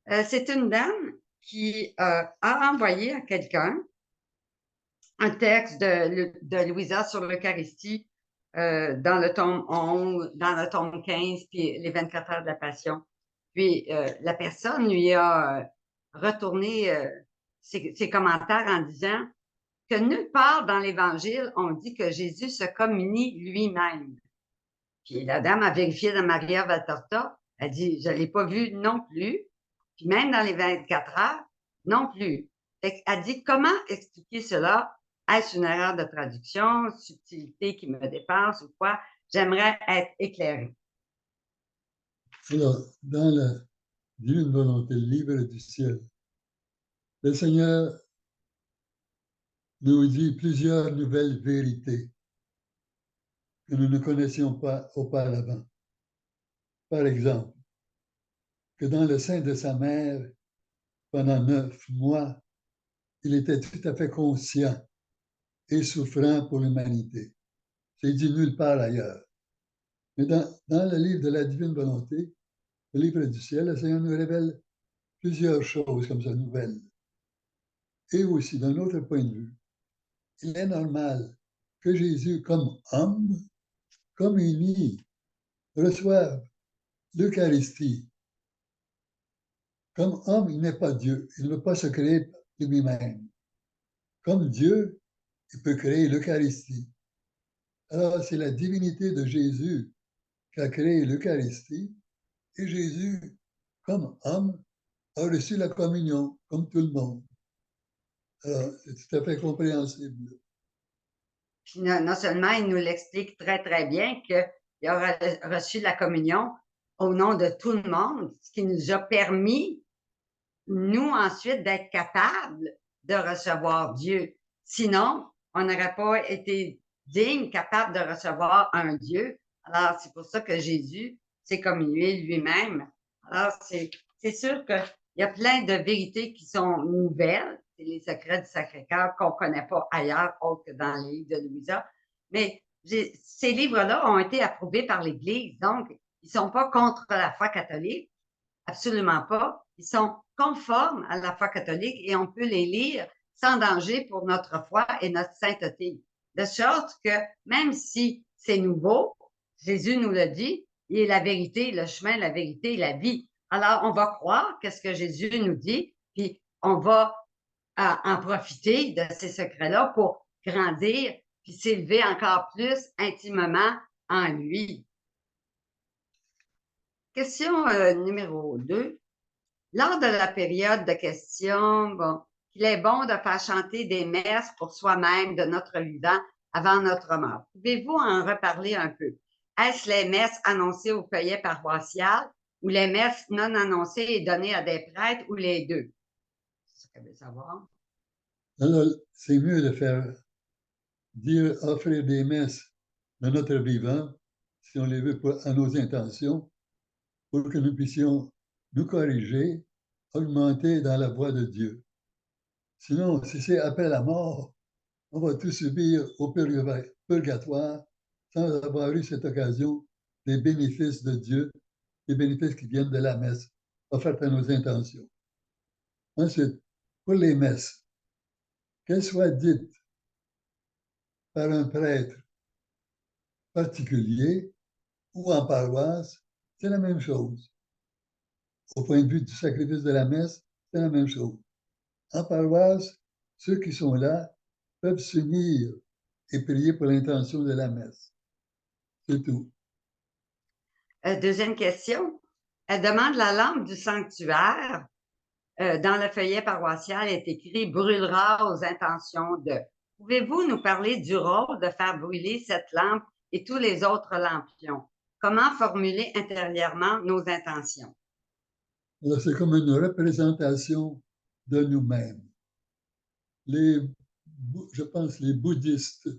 C'est une dame qui a envoyé à quelqu'un un texte de Louisa sur l'Eucharistie dans le tome 11, dans le tome 15, puis les 24 heures de la Passion. Puis la personne lui a retourné ses commentaires en disant que nulle part dans l'Évangile on dit que Jésus se communie lui-même. Puis la dame a vérifié dans Maria Valtorta, elle dit, je ne l'ai pas vu non plus. Puis même dans les 24 heures, non plus. Elle dit, comment expliquer cela? Est-ce une erreur de traduction, subtilité qui me dépasse ou quoi? J'aimerais être éclairée. Alors, dans la divine volonté, le livre du ciel, le Seigneur nous dit plusieurs nouvelles vérités que nous ne connaissions pas auparavant. Par exemple, que dans le sein de sa mère, pendant 9 mois, il était tout à fait conscient et souffrant pour l'humanité. C'est dit nulle part ailleurs. Mais dans le livre de la divine volonté, le livre du ciel, le Seigneur nous révèle plusieurs choses comme ça, nouvelles. Et aussi, d'un autre point de vue, il est normal que Jésus, comme homme, comme uni, reçoive l'Eucharistie. Comme homme, il n'est pas Dieu. Il ne peut pas se créer lui-même. Comme Dieu, il peut créer l'Eucharistie. Alors, c'est la divinité de Jésus qui a créé l'Eucharistie. Et Jésus, comme homme, a reçu la communion, comme tout le monde. Alors, c'est tout à fait compréhensible. Puis non seulement il nous l'explique très, très bien qu'il aura reçu la communion au nom de tout le monde, ce qui nous a permis, nous, ensuite, d'être capables de recevoir Dieu. Sinon, on n'aurait pas été digne, capable de recevoir un Dieu. Alors, c'est pour ça que Jésus s'est communié lui-même. Alors, c'est sûr qu'il y a plein de vérités qui sont nouvelles. C'est les secrets du Sacré-Cœur qu'on ne connaît pas ailleurs, autre que dans les livres de Louisa. Mais ces livres-là ont été approuvés par l'Église. Donc, ils ne sont pas contre la foi catholique. Absolument pas. Ils sont conformes à la foi catholique et on peut les lire sans danger pour notre foi et notre sainteté. De sorte que même si c'est nouveau, Jésus nous l'a dit, il est la vérité, le chemin, la vérité, la vie. Alors, on va croire qu'est-ce que Jésus nous dit, puis on va en profiter de ces secrets-là pour grandir, puis s'élever encore plus intimement en lui. Question numéro 2. Lors de la période de questions, bon, il est bon de faire chanter des messes pour soi-même de notre vivant avant notre mort. Pouvez-vous en reparler un peu? Est-ce les messes annoncées au feuillet paroissial ou les messes non annoncées et données à des prêtres ou les deux? C'est ce qu'elle veut savoir. Alors, c'est mieux de faire dire, offrir des messes de notre vivant, si on les veut à nos intentions, pour que nous puissions nous corriger, augmenter dans la voie de Dieu. Sinon, si c'est après la mort, on va tout subir au purgatoire sans avoir eu cette occasion des bénéfices de Dieu, des bénéfices qui viennent de la messe, offertes à nos intentions. Ensuite, pour les messes, qu'elles soient dites par un prêtre particulier ou en paroisse, c'est la même chose. Au point de vue du sacrifice de la messe, c'est la même chose. En paroisse, ceux qui sont là peuvent s'unir et prier pour l'intention de la messe. C'est tout. Deuxième question. Elle demande la lampe du sanctuaire. Dans le feuillet paroissial est écrit brûlera aux intentions de. Pouvez-vous nous parler du rôle de faire brûler cette lampe et tous les autres lampions? Comment formuler intérieurement nos intentions? Alors, c'est comme une représentation de nous-mêmes. Je pense les bouddhistes,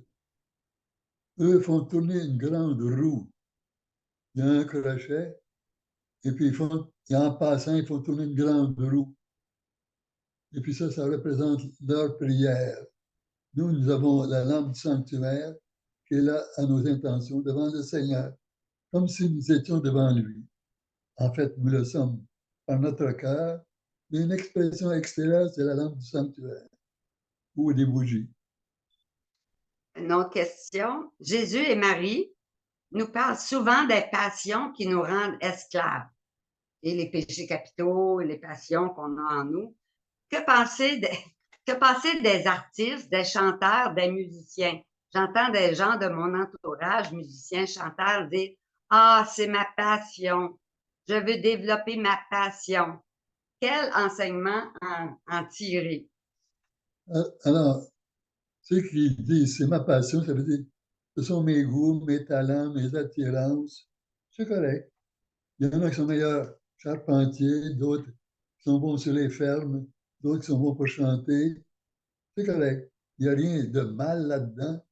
eux font tourner une grande roue. Il y a un crochet, et puis en passant, ils font tourner une grande roue. Et puis ça représente leur prière. Nous avons la lampe du sanctuaire qui est là à nos intentions devant le Seigneur, comme si nous étions devant lui. En fait, nous le sommes par notre cœur, Mais une expression extérieure, c'est la lampe du sanctuaire ou des bougies. Une autre question. Jésus et Marie nous parlent souvent des passions qui nous rendent esclaves et les péchés capitaux et les passions qu'on a en nous. Que penser, que penser des artistes, des chanteurs, des musiciens? J'entends des gens de mon entourage, musiciens, chanteurs, dire ah, c'est ma passion. Je veux développer ma passion. Quel enseignement en tirer? Alors, ceux qui disent c'est ma passion, ça veut dire ce sont mes goûts, mes talents, mes attirances. C'est correct. Il y en a qui sont meilleurs charpentiers, d'autres qui sont bons sur les fermes, d'autres qui sont bons pour chanter. C'est correct. Il n'y a rien de mal là-dedans.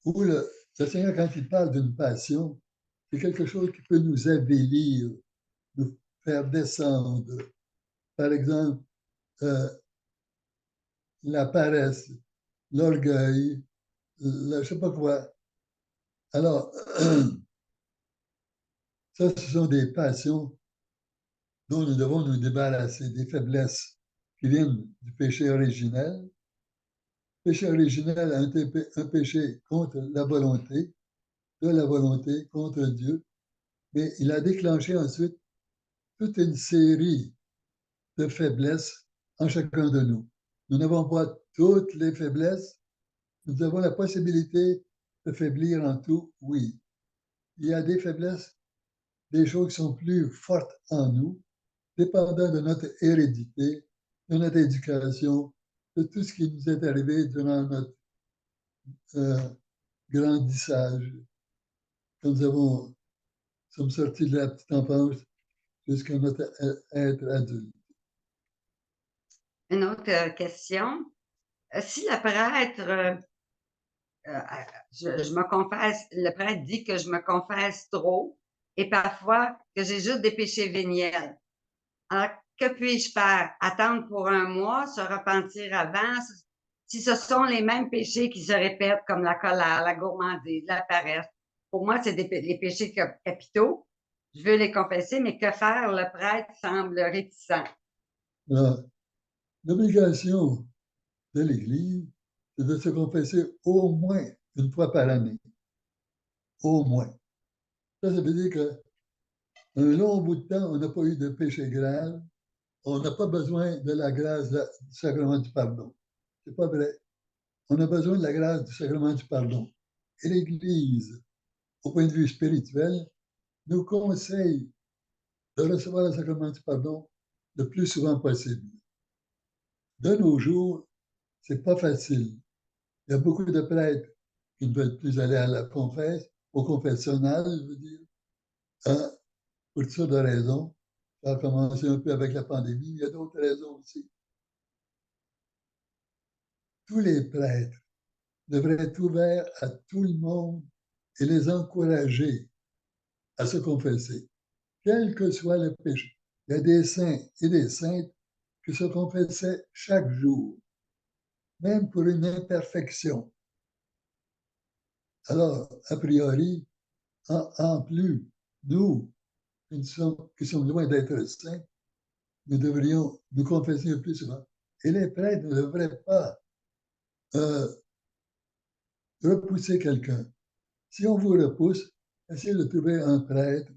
Ou le Seigneur, quand il parle d'une passion, c'est quelque chose qui peut nous avilir, nous faire descendre. Par exemple, euh, la paresse, l'orgueil, je ne sais pas quoi. Alors, ça, ce sont des passions dont nous devons nous débarrasser, des faiblesses qui viennent du péché originel. Le péché originel, un péché contre la volonté, de la volonté contre Dieu, mais il a déclenché ensuite toute une série de faiblesses en chacun de nous. Nous n'avons pas toutes les faiblesses, nous avons la possibilité de faiblir en tout, oui. Il y a des faiblesses, des choses qui sont plus fortes en nous, dépendant de notre hérédité, de notre éducation, de tout ce qui nous est arrivé durant notre euh, grandissage, quand sommes sortis de la petite enfance jusqu'à notre être adulte. Une autre question. Si le prêtre, je me confesse, le prêtre dit que je me confesse trop et parfois que j'ai juste des péchés véniels. Alors, que puis-je faire? Attendre pour un mois, se repentir avant? Si ce sont les mêmes péchés qui se répètent, comme la colère, la gourmandise, la paresse, pour moi, c'est les péchés capitaux. Je veux les confesser, mais que faire? Le prêtre semble réticent. Alors, l'obligation de l'Église, c'est de se confesser au moins une fois par année. Au moins. Ça veut dire qu'un long bout de temps, on n'a pas eu de péché grave, on n'a pas besoin de la grâce du sacrement du pardon. C'est pas vrai. On a besoin de la grâce du sacrement du pardon. Et l'Église, au point de vue spirituel, nous conseille de recevoir le sacrement du pardon le plus souvent possible. De nos jours, c'est pas facile. Il y a beaucoup de prêtres qui ne veulent plus aller à la confesse, au confessionnal, je veux dire, hein, pour toutes sortes de raisons. Ça a commencé un peu avec la pandémie, il y a d'autres raisons aussi. Tous les prêtres devraient être ouverts à tout le monde et les encourager à se confesser, quel que soit le péché. Il y a des saints et des saintes qui se confessaient chaque jour, même pour une imperfection. Alors, a priori, en plus, nous, qui sommes loin d'être saints, nous devrions nous confesser le plus souvent. Et les prêtres ne devraient pas euh, repousser quelqu'un. Si on vous repousse, essayez de trouver un prêtre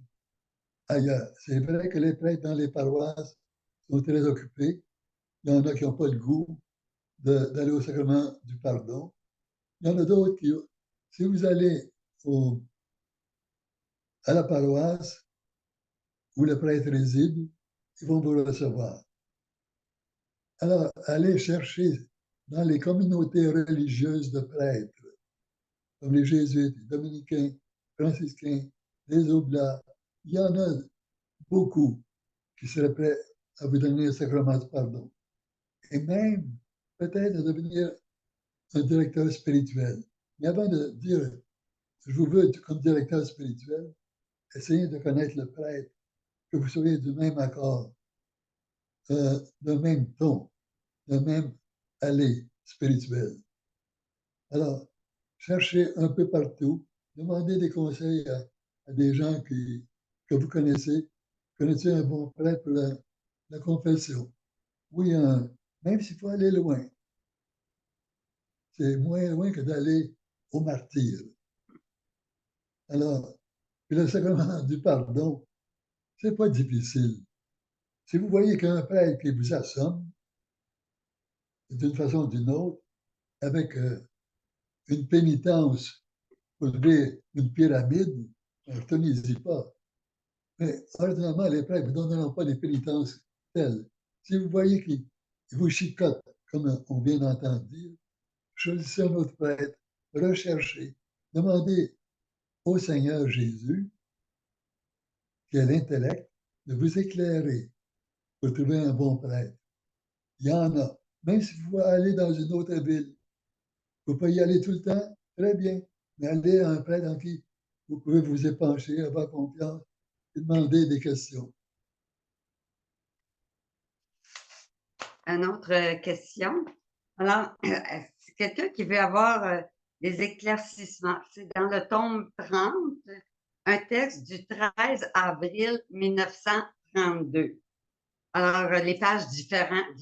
ailleurs. C'est vrai que les prêtres dans les paroisses sont très occupés. Il y en a qui n'ont pas le goût d'aller au sacrement du pardon. Il y en a d'autres qui, si vous allez à la paroisse où le prêtre réside, ils vont vous recevoir. Alors, allez chercher dans les communautés religieuses de prêtres, comme les jésuites, les dominicains, franciscains, les oblats. Il y en a beaucoup qui seraient prêts à vous donner le sacrement du pardon. Et même, peut-être, à devenir un directeur spirituel. Mais avant de dire, je vous veux comme directeur spirituel, essayez de connaître le prêtre, que vous soyez du même accord, d'un même ton, d'un même aller spirituel. Alors, cherchez un peu partout, demandez des conseils à des gens que vous connaissez. Connaissez un bon prêtre la confession. Oui, même s'il faut aller loin, c'est moins loin que d'aller au martyr. Alors, puis le sacrement du pardon, c'est pas difficile. Si vous voyez qu'un prêtre qui vous assomme, d'une façon ou d'une autre, avec une pénitence pour lever une pyramide, retenez-y pas. Mais ordinairement, les prêtres ne vous donneront pas des pénitences telles. Si vous voyez qu'ils vous chicotent, comme on vient d'entendre dire, choisissez un autre prêtre, recherchez, demandez au Seigneur Jésus, qui a l'intellect, de vous éclairer pour trouver un bon prêtre. Il y en a. Même si vous allez dans une autre ville, vous pouvez y aller tout le temps, très bien. Mais allez à un prêtre en qui vous pouvez vous épancher, avoir confiance et demander des questions. Une autre question. Alors, c'est quelqu'un qui veut avoir des éclaircissements. C'est dans le tome 30, un texte du 13 avril 1932. Alors, les pages différentes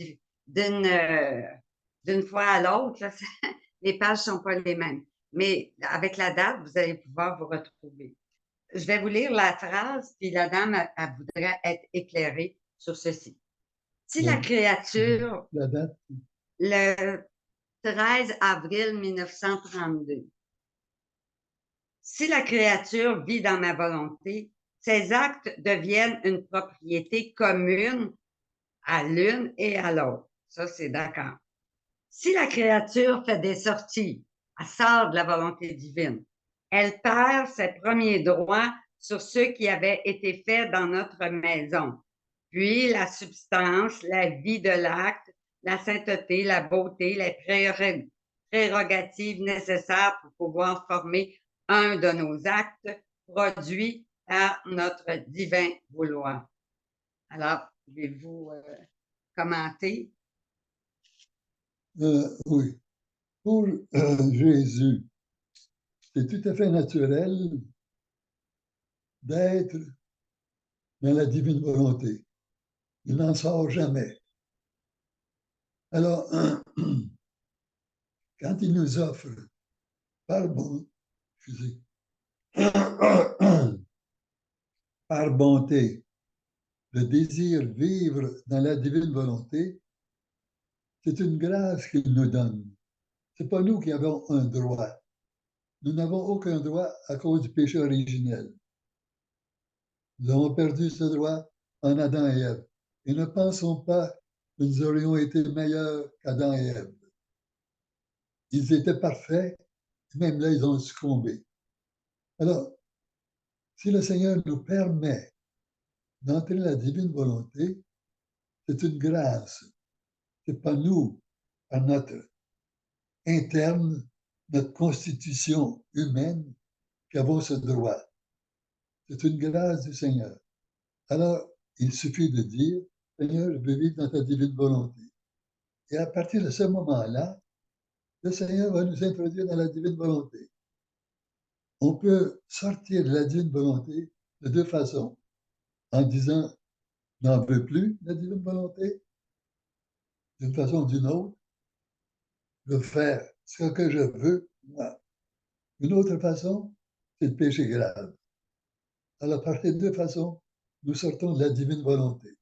d'une fois à l'autre, là, les pages ne sont pas les mêmes. Mais avec la date, vous allez pouvoir vous retrouver. Je vais vous lire la phrase, puis la dame, elle voudrait être éclairée sur ceci. Si la créature, La date, le 13 avril 1932, si la créature vit dans ma volonté, ses actes deviennent une propriété commune à l'une et à l'autre. Ça, c'est d'accord. Si la créature fait des sorties, elle sort de la volonté divine, elle perd ses premiers droits sur ceux qui avaient été faits dans notre maison. Puis la substance, la vie de l'acte, la sainteté, la beauté, les prérogatives nécessaires pour pouvoir former un de nos actes produits par notre divin vouloir. Alors, pouvez-vous commenter? Oui. Pour Jésus, c'est tout à fait naturel d'être dans la divine volonté. Il n'en sort jamais. Alors, quand il nous offre par excusez, par bonté le désir de vivre dans la divine volonté, c'est une grâce qu'il nous donne. Ce n'est pas nous qui avons un droit. Nous n'avons aucun droit à cause du péché originel. Nous avons perdu ce droit en Adam et Ève. Et ne pensons pas que nous aurions été meilleurs qu'Adam et Ève. Ils étaient parfaits, même là, ils ont succombé. Alors, si le Seigneur nous permet d'entrer dans la divine volonté, c'est une grâce. Ce n'est pas nous, par notre interne, notre constitution humaine, qui avons ce droit. C'est une grâce du Seigneur. Alors, il suffit de dire, Seigneur, je veux vivre dans ta divine volonté. Et à partir de ce moment-là, le Seigneur va nous introduire dans la divine volonté. On peut sortir de la divine volonté de deux façons. En disant, je n'en veux plus de la divine volonté, d'une façon ou d'une autre, je veux faire ce que je veux, moi. Une autre façon, c'est le péché grave. Alors, par ces deux façons, nous sortons de la divine volonté.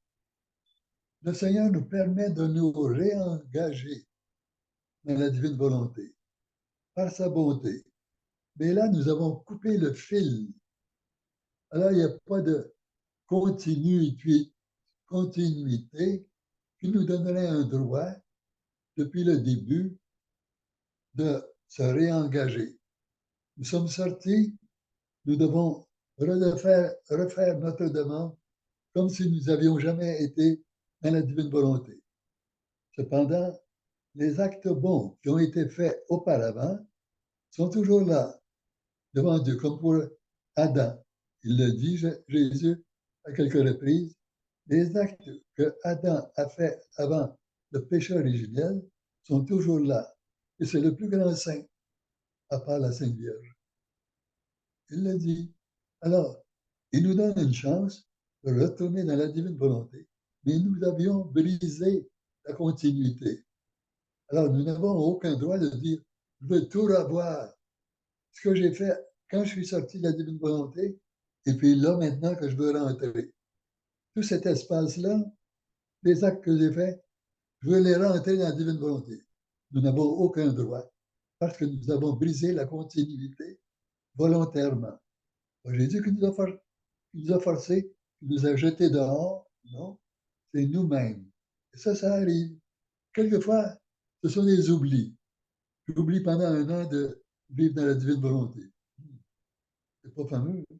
Le Seigneur nous permet de nous réengager dans la divine volonté par sa bonté. Mais là, nous avons coupé le fil. Alors, il n'y a pas de continuité qui nous donnerait un droit, depuis le début, de se réengager. Nous sommes sortis, nous devons refaire notre demande comme si nous n'avions jamais été dans la divine volonté. Cependant, les actes bons qui ont été faits auparavant sont toujours là, devant Dieu, comme pour Adam. Il le dit, Jésus, à quelques reprises, les actes que Adam a faits avant le péché originel sont toujours là. Et c'est le plus grand saint, à part la Sainte Vierge. Il le dit. Alors, il nous donne une chance de retourner dans la divine volonté mais nous avions brisé la continuité. Alors, nous n'avons aucun droit de dire, je veux tout revoir. Ce que j'ai fait quand je suis sorti de la divine volonté, et puis là, maintenant que je veux rentrer. Tout cet espace-là, les actes que j'ai faits, je veux les rentrer dans la divine volonté. Nous n'avons aucun droit, parce que nous avons brisé la continuité volontairement. Jésus qui nous a forcés, qui nous a jetés dehors, non, c'est nous-mêmes. Et ça arrive. Quelquefois, ce sont des oublis. J'oublie pendant un an de vivre dans la divine volonté. C'est pas fameux, hein?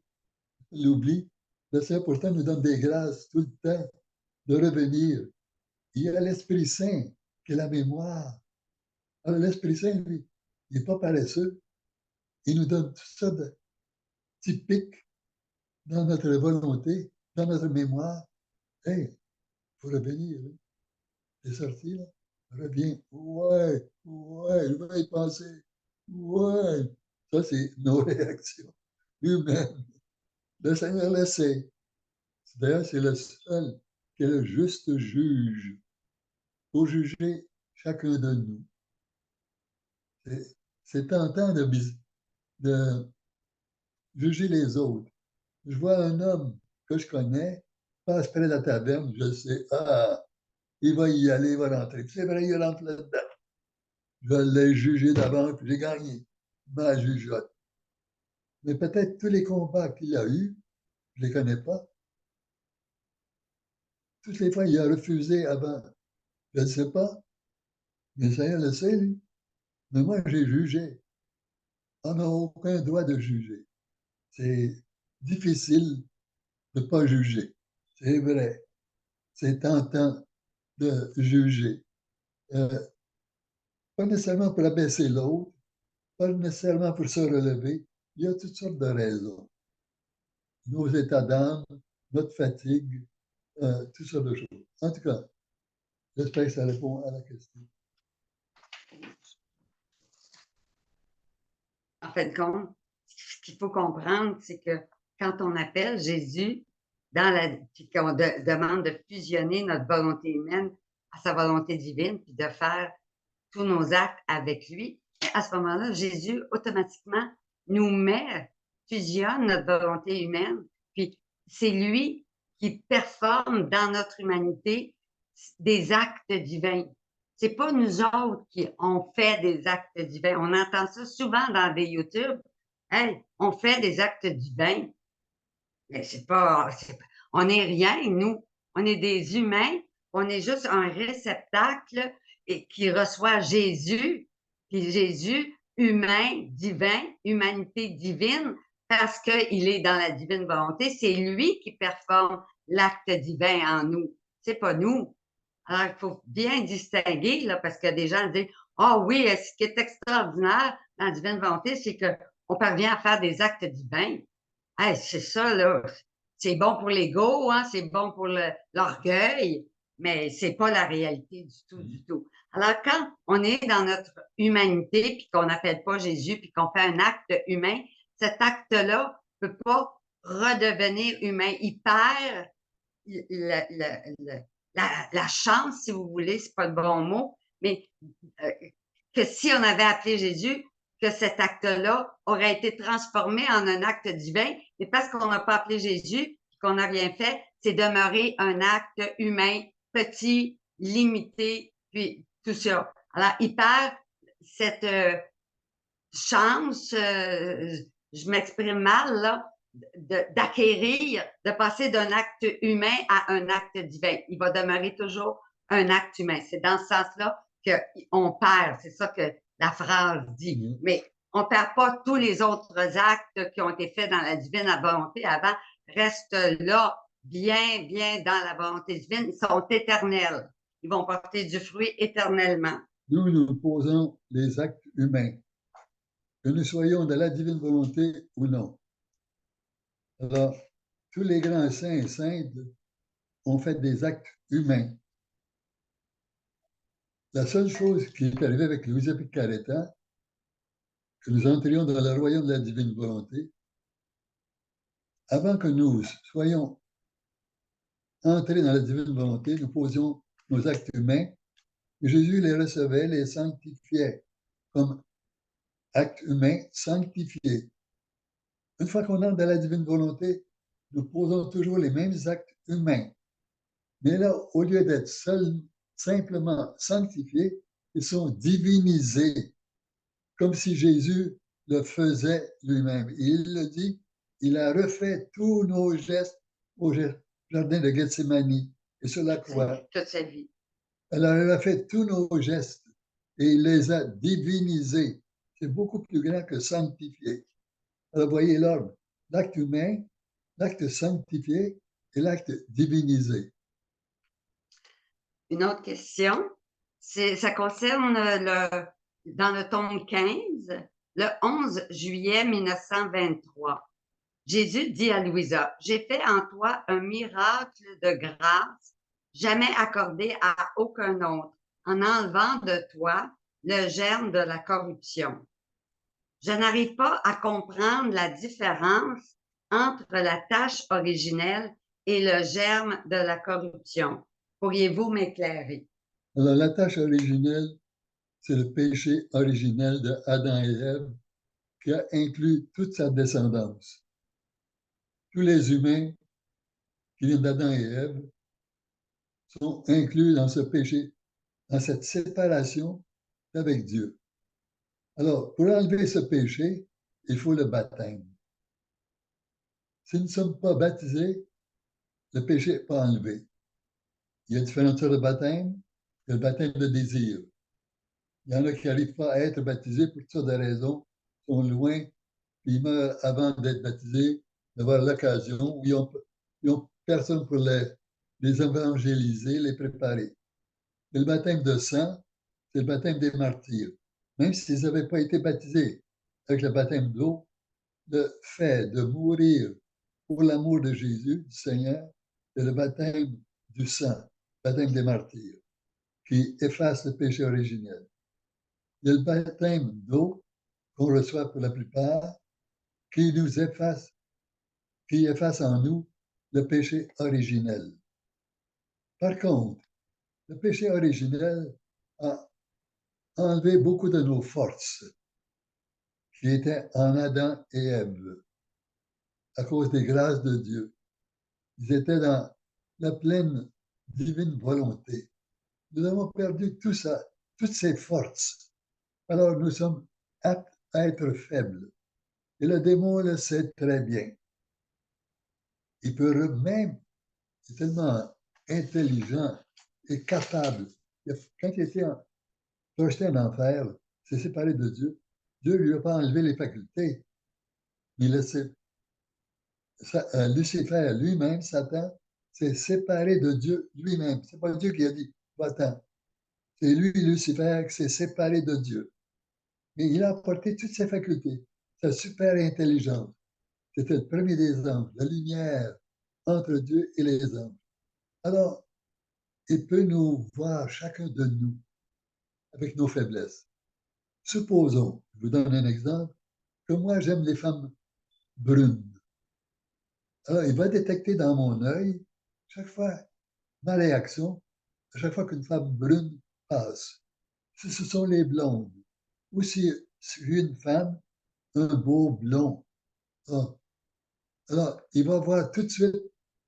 L'oubli. Le Seigneur pourtant nous donne des grâces tout le temps de revenir. Il y a l'Esprit Saint qui est la mémoire. Alors l'Esprit Saint, lui, il n'est pas paresseux. Il nous donne tout ça de typique dans notre volonté, dans notre mémoire. Hey, il faut revenir. Hein? T'es sorti, là? Reviens. Ouais, je vais y penser. Ouais. Ça, c'est nos réactions humaines. Le Seigneur le sait. D'ailleurs, c'est le seul qui est le juste juge pour juger chacun de nous. C'est tentant de juger les autres. Je vois un homme que je connais, passe près de la taverne, je sais, il va y aller, il va rentrer. C'est vrai, il rentre là-dedans. Je l'ai jugé d'avant, puis j'ai gagné ma jugeote. Mais peut-être tous les combats qu'il a eus, je ne les connais pas. Toutes les fois, il a refusé avant. Je ne sais pas. Mais le Seigneur le sait, lui. Mais moi, j'ai jugé. On n'a aucun droit de juger. C'est difficile de ne pas juger. C'est vrai. C'est tentant de juger. Pas nécessairement pour abaisser l'autre, pas nécessairement pour se relever. Il y a toutes sortes de raisons. Nos états d'âme, notre fatigue, toutes sortes de choses. En tout cas, j'espère que ça répond à la question. En fin de compte, ce qu'il faut comprendre, c'est que quand on appelle Jésus, puis qu'on demande de fusionner notre volonté humaine à sa volonté divine, puis de faire tous nos actes avec lui, à ce moment-là, Jésus, automatiquement, fusionne notre volonté humaine, puis c'est lui qui performe dans notre humanité des actes divins. C'est pas nous autres qui on fait des actes divins. On entend ça souvent dans des YouTube. Hey, on fait des actes divins. Mais on n'est rien, nous. On est des humains. On est juste un réceptacle et qui reçoit Jésus. Puis Jésus, humain, divin, humanité divine, parce qu'il est dans la divine volonté. C'est lui qui performe l'acte divin en nous. C'est pas nous. Alors, il faut bien distinguer, là, parce que des gens disent, ah oui, ce qui est extraordinaire dans la divine volonté, c'est qu'on parvient à faire des actes divins. Hey, c'est ça, là. C'est bon pour l'ego, hein, c'est bon pour l'orgueil, mais c'est pas la réalité du tout, du tout. Alors, quand on est dans notre humanité, puis qu'on n'appelle pas Jésus, puis qu'on fait un acte humain, cet acte-là peut pas redevenir humain. Il perd la chance, si vous voulez, c'est pas le bon mot, mais euh, que si on avait appelé Jésus, que cet acte-là aurait été transformé en un acte divin, mais parce qu'on n'a pas appelé Jésus, qu'on n'a rien fait, c'est demeurer un acte humain, petit, limité, puis tout ça. Alors, il perd cette chance, je m'exprime mal, là, d'acquérir, de passer d'un acte humain à un acte divin. Il va demeurer toujours un acte humain. C'est dans ce sens-là qu'on perd. C'est ça que la phrase dit. Mais on perd pas tous les autres actes qui ont été faits dans la divine volonté avant, restent là, bien, bien dans la volonté divine. Ils sont éternels. Ils vont porter du fruit éternellement. Nous posons les actes humains, que nous soyons de la divine volonté ou non. Alors, tous les grands saints et saintes ont fait des actes humains. La seule chose qui est arrivée avec Louisa Picaretta, que nous entrions dans le royaume de la divine volonté, avant que nous soyons entrer dans la divine volonté, nous posions nos actes humains, et Jésus les recevait, les sanctifiait comme actes humains sanctifiés. Une fois qu'on entre dans la divine volonté, nous posons toujours les mêmes actes humains. Mais là, au lieu d'être simplement sanctifiés, ils sont divinisés, comme si Jésus le faisait lui-même. Et il le dit, il a refait tous nos gestes au jardin de Gethsémanie et sur la croix. Toute sa vie. Alors, il a fait tous nos gestes et il les a divinisés. C'est beaucoup plus grand que sanctifié. Alors, voyez l'ordre. L'acte humain, l'acte sanctifié et l'acte divinisé. Une autre question, ça concerne dans le tome 15, le 11 juillet 1923. Jésus dit à Louisa, « J'ai fait en toi un miracle de grâce jamais accordé à aucun autre, en enlevant de toi le germe de la corruption. Je n'arrive pas à comprendre la différence entre la tâche originelle et le germe de la corruption. Pourriez-vous m'éclairer? » Alors, la tâche originelle, c'est le péché originel de Adam et Ève qui a inclus toute sa descendance. Tous les humains qui viennent d'Adam et Ève sont inclus dans ce péché, dans cette séparation avec Dieu. Alors, pour enlever ce péché, il faut le baptême. Si nous ne sommes pas baptisés, le péché n'est pas enlevé. Il y a différentes sortes de baptême. Il y a le baptême de désir. Il y en a qui n'arrivent pas à être baptisés pour toutes sortes de raisons, ils sont loin, puis ils meurent avant d'être baptisés, d'avoir l'occasion, où ils n'ont personne pour les évangéliser, les préparer. Et le baptême de sang, c'est le baptême des martyrs. Même s'ils n'avaient pas été baptisés avec le baptême d'eau, le fait de mourir pour l'amour de Jésus, du Seigneur, c'est le baptême du sang, le baptême des martyrs, qui efface le péché originel. Il y a le baptême d'eau qu'on reçoit pour la plupart, qui efface en nous le péché originel. Par contre, le péché originel a enlevé beaucoup de nos forces qui étaient en Adam et Ève à cause des grâces de Dieu. Ils étaient dans la pleine divine volonté. Nous avons perdu tout ça, toutes ces forces. Alors nous sommes aptes à être faibles. Et le démon le sait très bien. Il peut même, il est tellement intelligent et capable. Quand il était projeté en enfer, s'est séparé de Dieu, Dieu ne lui a pas enlevé les facultés. Lucifer lui-même, Satan, s'est séparé de Dieu lui-même. Ce n'est pas Dieu qui a dit, va-t'en. C'est lui, Lucifer, qui s'est séparé de Dieu. Mais il a apporté toutes ses facultés, sa super intelligence. C'était le premier des anges, la lumière entre Dieu et les hommes. Alors, il peut nous voir, chacun de nous, avec nos faiblesses. Supposons, je vous donne un exemple, que moi, j'aime les femmes brunes. Alors, il va détecter dans mon œil, chaque fois, ma réaction, à chaque fois qu'une femme brune passe. Si ce sont les blondes, ou si une femme, un beau blond. Ah. Alors, il va voir tout de suite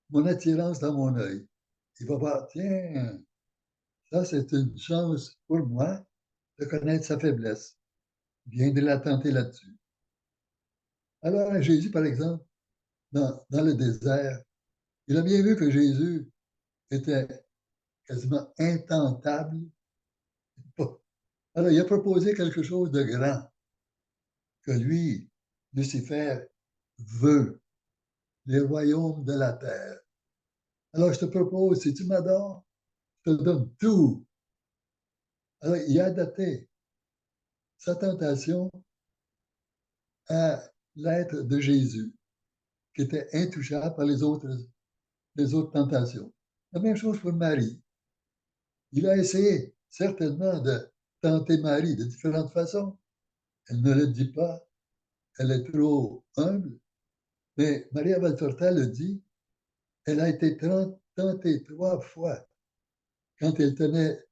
mon attirance dans mon œil. Il va voir, tiens, ça c'est une chance pour moi de connaître sa faiblesse. Il vient de la tenter là-dessus. Alors, Jésus, par exemple, dans le désert, il a bien vu que Jésus était quasiment intentable. Alors, il a proposé quelque chose de grand que lui, Lucifer, veut, les royaumes de la terre. Alors, je te propose, si tu m'adores, je te donne tout. Alors, il a adapté sa tentation à l'être de Jésus, qui était intouchable par les autres tentations. La même chose pour Marie. Il a essayé certainement de tenter Marie de différentes façons. Elle ne le dit pas, elle est trop humble, mais Maria Valtorta le dit, elle a été tenté 3 fois quand elle tenait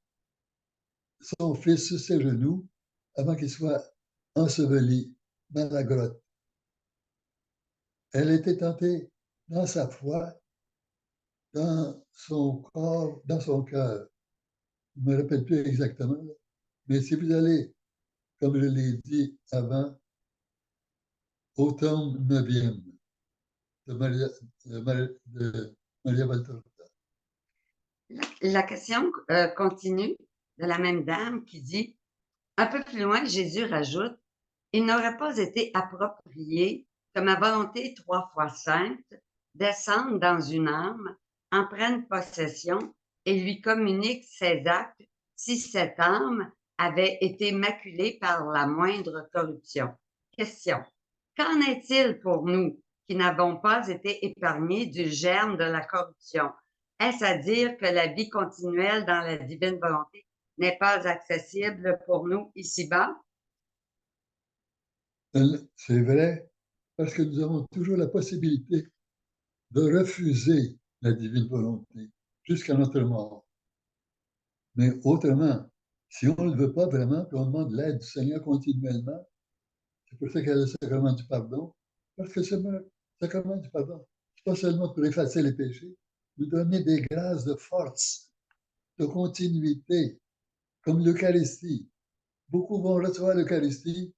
son fils sur ses genoux avant qu'il soit enseveli dans la grotte. Elle était tentée dans sa foi, dans son corps, dans son cœur. Je ne me rappelle plus exactement, mais si vous allez, comme je l'ai dit avant, au tome 9e de Maria Valtorta. La question continue de la même dame qui dit, un peu plus loin, Jésus rajoute, il n'aurait pas été approprié que ma volonté 3 fois sainte descende dans une âme, en prenne possession et lui communique ses actes si cette âme avait été maculée par la moindre corruption. Question. Qu'en est-il pour nous qui n'avons pas été épargnés du germe de la corruption? Est-ce à dire que la vie continuelle dans la divine volonté n'est pas accessible pour nous ici-bas? C'est vrai, parce que nous avons toujours la possibilité de refuser la divine volonté jusqu'à notre mort. Mais autrement, si on ne le veut pas vraiment, puis on demande l'aide du Seigneur continuellement, c'est pour ça qu'il y a le sacrement du pardon, parce que ce sacrement du pardon, c'est pas seulement pour effacer les péchés, nous donner des grâces de force, de continuité, comme l'Eucharistie. Beaucoup vont recevoir l'Eucharistie,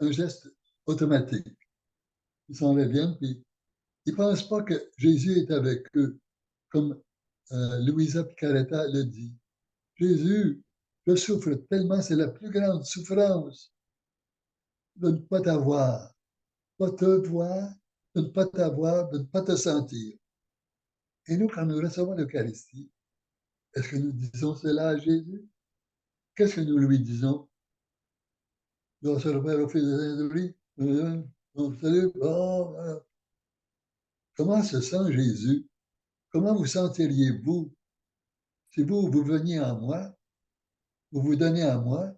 un geste automatique. Ils s'en reviennent, puis ils ne pensent pas que Jésus est avec eux, comme Luisa Picaretta le dit. Jésus, je souffre tellement, c'est la plus grande souffrance de ne pas t'avoir, pas te voir, de ne pas t'avoir, de ne pas te sentir. Et nous, quand nous recevons l'Eucharistie, est-ce que nous disons cela à Jésus? Qu'est-ce que nous lui disons? Nous se repère au fils de Saint-Louis. Salut. Oh, voilà. Comment se sent Jésus? Comment vous sentiriez-vous si vous veniez en moi, vous vous donnez à moi,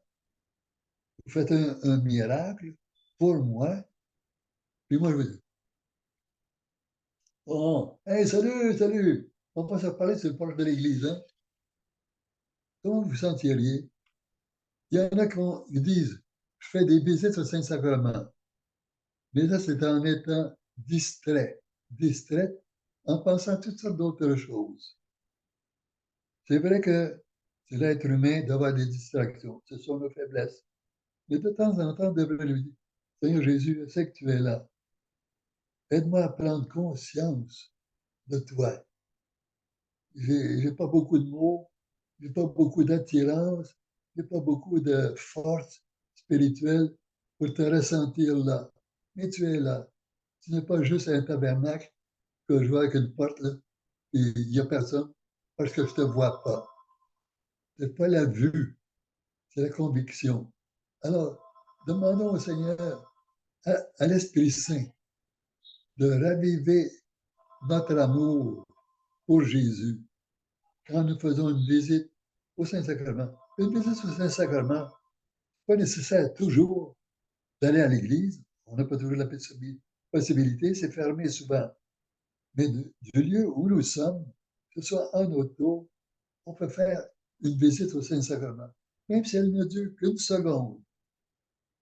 vous faites un miracle pour moi, puis moi je vous dis, oh, hey, salut, salut, on va se parler sur le porche de l'église, hein? Comment vous sentiriez? Il y en a qui disent, je fais des visites au Saint-Sacrement, mais là c'est en étant distrait, en pensant à toutes sortes d'autres choses. C'est vrai que c'est l'être humain d'avoir des distractions, ce sont nos faiblesses. Mais de temps en temps, on devrait lui dire, Seigneur Jésus, je sais que tu es là. Aide-moi à prendre conscience de toi. J'ai pas beaucoup de mots, j'ai pas beaucoup d'attirance, j'ai pas beaucoup de force spirituelle pour te ressentir là. Mais tu es là. Tu n'es pas juste un tabernacle que je vois avec une porte là, et il n'y a personne parce que je ne te vois pas. Ce n'est pas la vue, c'est la conviction. Alors, demandons au Seigneur, à l'Esprit Saint, de raviver notre amour pour Jésus quand nous faisons une visite au Saint-Sacrement. Une visite au Saint-Sacrement, pas nécessaire toujours d'aller à l'église. On n'a pas toujours la possibilité, c'est fermé souvent. Mais du lieu où nous sommes, que ce soit en auto, on peut faire une visite au Saint-Sacrement, même si elle ne dure qu'une seconde.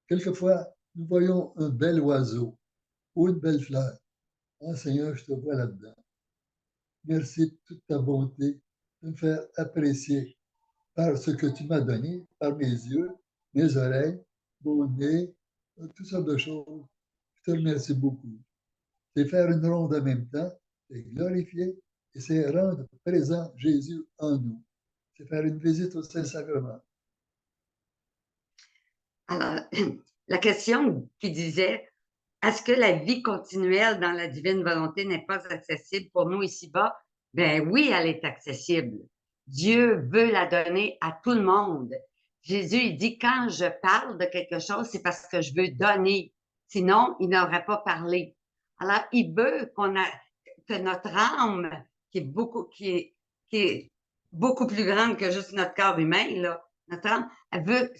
Quelquefois, nous voyons un bel oiseau ou une belle fleur. Ah, Seigneur, je te vois là-dedans. Merci de toute ta bonté de me faire apprécier par ce que tu m'as donné, par mes yeux, mes oreilles, mon nez, toutes sortes de choses. Je te remercie beaucoup. C'est faire une ronde en même temps, c'est glorifier et c'est rendre présent Jésus en nous. C'est faire une visite au Saint-Sacrement. Alors, la question qui disait, est-ce que la vie continuelle dans la divine volonté n'est pas accessible pour nous ici-bas? Ben oui, elle est accessible. Dieu veut la donner à tout le monde. Jésus, il dit, quand je parle de quelque chose, c'est parce que je veux donner. Sinon, il n'aurait pas parlé. Alors, il veut que notre âme, qui est beaucoup plus grande que juste notre corps humain, là, notre âme, elle veut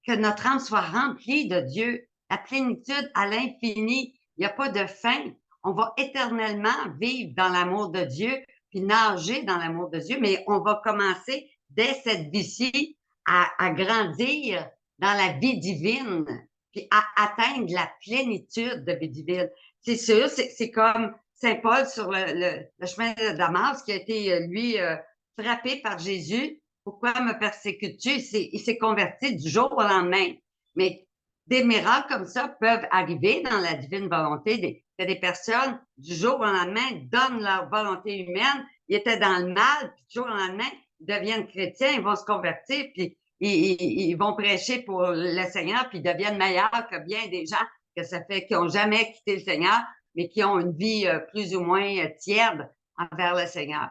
que notre âme soit remplie de Dieu, la plénitude à l'infini. Il n'y a pas de fin. On va éternellement vivre dans l'amour de Dieu puis nager dans l'amour de Dieu, mais on va commencer dès cette vie-ci à grandir dans la vie divine, puis à atteindre la plénitude de vie divine. C'est sûr, c'est comme Saint Paul sur le chemin de Damas qui a été, lui, frappé par Jésus. Pourquoi me persécutes-tu? Il s'est converti du jour au lendemain. Mais des miracles comme ça peuvent arriver dans la divine volonté. Des personnes, du jour au lendemain, donnent leur volonté humaine. Ils étaient dans le mal, puis du jour au lendemain, ils deviennent chrétiens, ils vont se convertir, puis ils vont prêcher pour le Seigneur, puis ils deviennent meilleurs que bien des gens que ça fait qui n'ont jamais quitté le Seigneur, mais qui ont une vie plus ou moins tiède envers le Seigneur.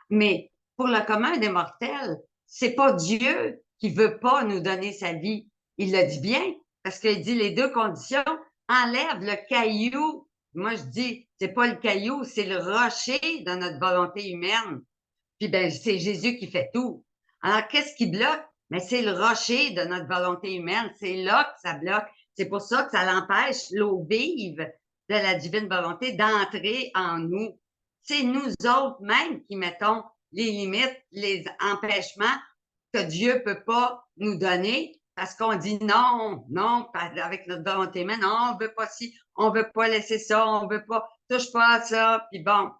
Mais pour le commun des mortels, c'est pas Dieu qui veut pas nous donner sa vie. Il le dit bien, parce qu'il dit les deux conditions, enlève le caillou. Moi, je dis, c'est pas le caillou, c'est le rocher de notre volonté humaine. Puis ben, c'est Jésus qui fait tout. Alors, qu'est-ce qui bloque? Mais c'est le rocher de notre volonté humaine. C'est là que ça bloque. C'est pour ça que ça l'empêche, l'eau vive de la divine volonté, d'entrer en nous. C'est nous autres même qui mettons les limites, les empêchements que Dieu peut pas nous donner parce qu'on dit non, non, avec notre volonté humaine, non, on veut pas ci, on veut pas laisser ça, on veut pas, touche pas à ça, puis bon,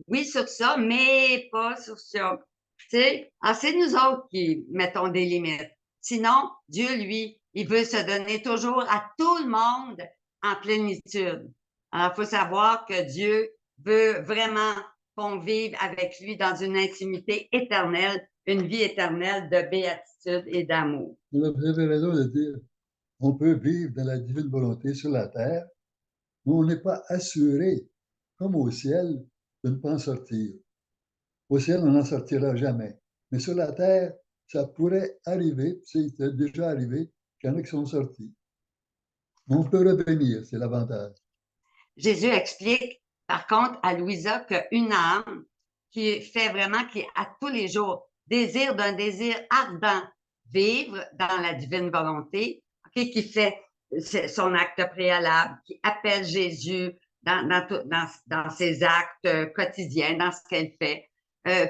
oui sur ça, mais pas sur ça. Tu sais, c'est nous autres qui mettons des limites. Sinon, Dieu, lui, il veut se donner toujours à tout le monde en plénitude. Alors, il faut savoir que Dieu veut vraiment qu'on vive avec lui dans une intimité éternelle, une vie éternelle de béatitude et d'amour. Vous avez raison de dire, on peut vivre dans la divine volonté sur la terre, mais on n'est pas assuré, comme au ciel, de ne pas en sortir. Au ciel, on n'en sortira jamais. Mais sur la terre, ça pourrait arriver, c'est déjà arrivé, qu'il y en a qui sont sortis. Mais on peut revenir, c'est l'avantage. Jésus explique, par contre, à Louisa qu'une âme qui fait vraiment, qui à tous les jours désire d'un désir ardent vivre dans la divine volonté, okay, qui fait son acte préalable, qui appelle Jésus dans ses actes quotidiens, dans ce qu'elle fait,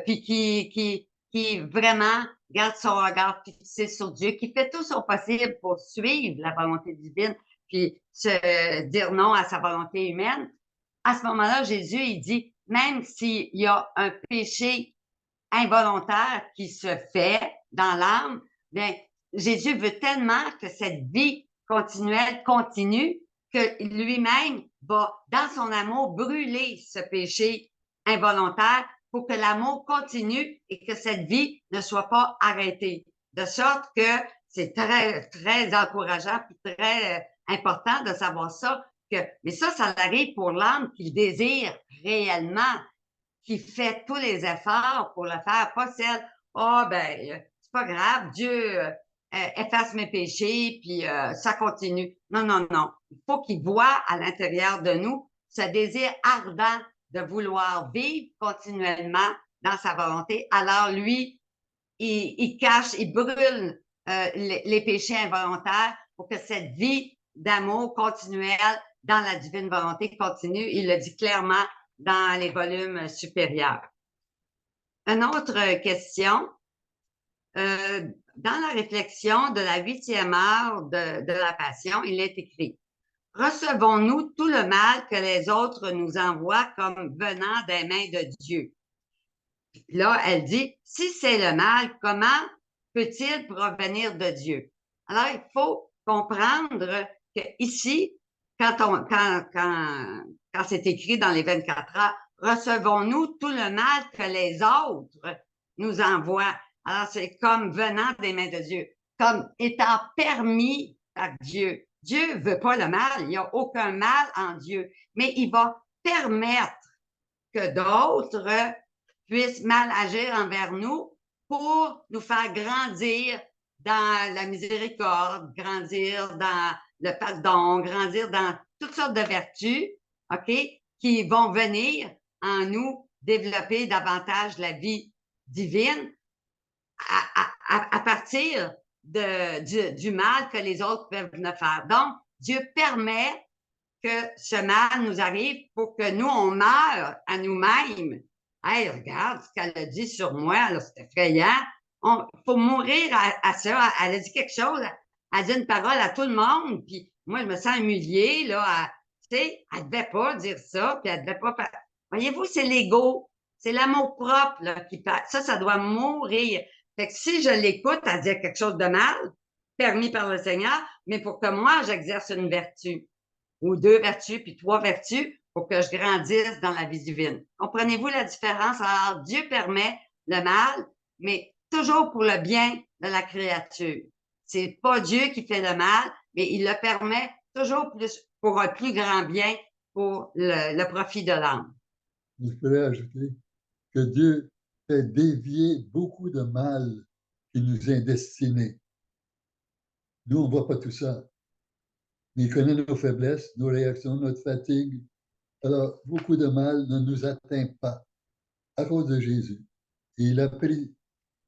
puis qui vraiment garde son regard fixé sur Dieu, qui fait tout son possible pour suivre la volonté divine, puis se dire non à sa volonté humaine. À ce moment-là, Jésus, il dit, même s'il y a un péché involontaire qui se fait dans l'âme, bien, Jésus veut tellement que cette vie continuelle continue que lui-même va, dans son amour, brûler ce péché involontaire pour que l'amour continue et que cette vie ne soit pas arrêtée. De sorte que c'est très, très encourageant et très important de savoir ça. Mais ça arrive pour l'âme qui désire réellement, qui fait tous les efforts pour le faire, pas celle, c'est pas grave, Dieu efface mes péchés, puis ça continue. Non, non, non. Il faut qu'il voit à l'intérieur de nous ce désir ardent de vouloir vivre continuellement dans sa volonté. Alors lui, il cache, il brûle les péchés involontaires pour que cette vie d'amour continuelle dans la divine volonté continue. Il le dit clairement dans les volumes supérieurs. Une autre question. Dans la réflexion de la 8e heure de la Passion, il est écrit: recevons-nous tout le mal que les autres nous envoient comme venant des mains de Dieu? Là, elle dit, si c'est le mal, comment peut-il provenir de Dieu? Alors, il faut comprendre que ici, quand c'est écrit dans les 24 heures, recevons-nous tout le mal que les autres nous envoient. Alors, c'est comme venant des mains de Dieu, comme étant permis par Dieu. Dieu veut pas le mal, il n'y a aucun mal en Dieu, mais il va permettre que d'autres puissent mal agir envers nous pour nous faire grandir dans la miséricorde, grandir dans le pardon, grandir dans toutes sortes de vertus, OK, qui vont venir en nous développer davantage la vie divine à partir du mal que les autres peuvent nous faire. Donc, Dieu permet que ce mal nous arrive pour que nous, on meure à nous-mêmes Hey, regarde ce qu'elle a dit sur moi, là, c'est effrayant. Il faut mourir à ça. Elle a dit quelque chose, elle a dit une parole à tout le monde, puis moi, je me sens humiliée, là. Tu sais, elle devait pas dire ça, puis elle devait pas faire. Voyez-vous, c'est l'ego, c'est l'amour propre, là, qui parle. Ça doit mourir. Fait que si je l'écoute à dire quelque chose de mal, permis par le Seigneur, mais pour que moi, j'exerce une vertu, ou 2 vertus, puis 3 vertus, pour que je grandisse dans la vie divine. Comprenez-vous la différence? Alors, Dieu permet le mal, mais toujours pour le bien de la créature. C'est pas Dieu qui fait le mal, mais il le permet toujours plus pour un plus grand bien, pour le profit de l'âme. Je pourrais ajouter que Dieu fait dévier beaucoup de mal qui nous est destiné. Nous, on ne voit pas tout ça. Mais il connaît nos faiblesses, nos réactions, notre fatigue. Alors, beaucoup de mal ne nous atteint pas à cause de Jésus. Et il a pris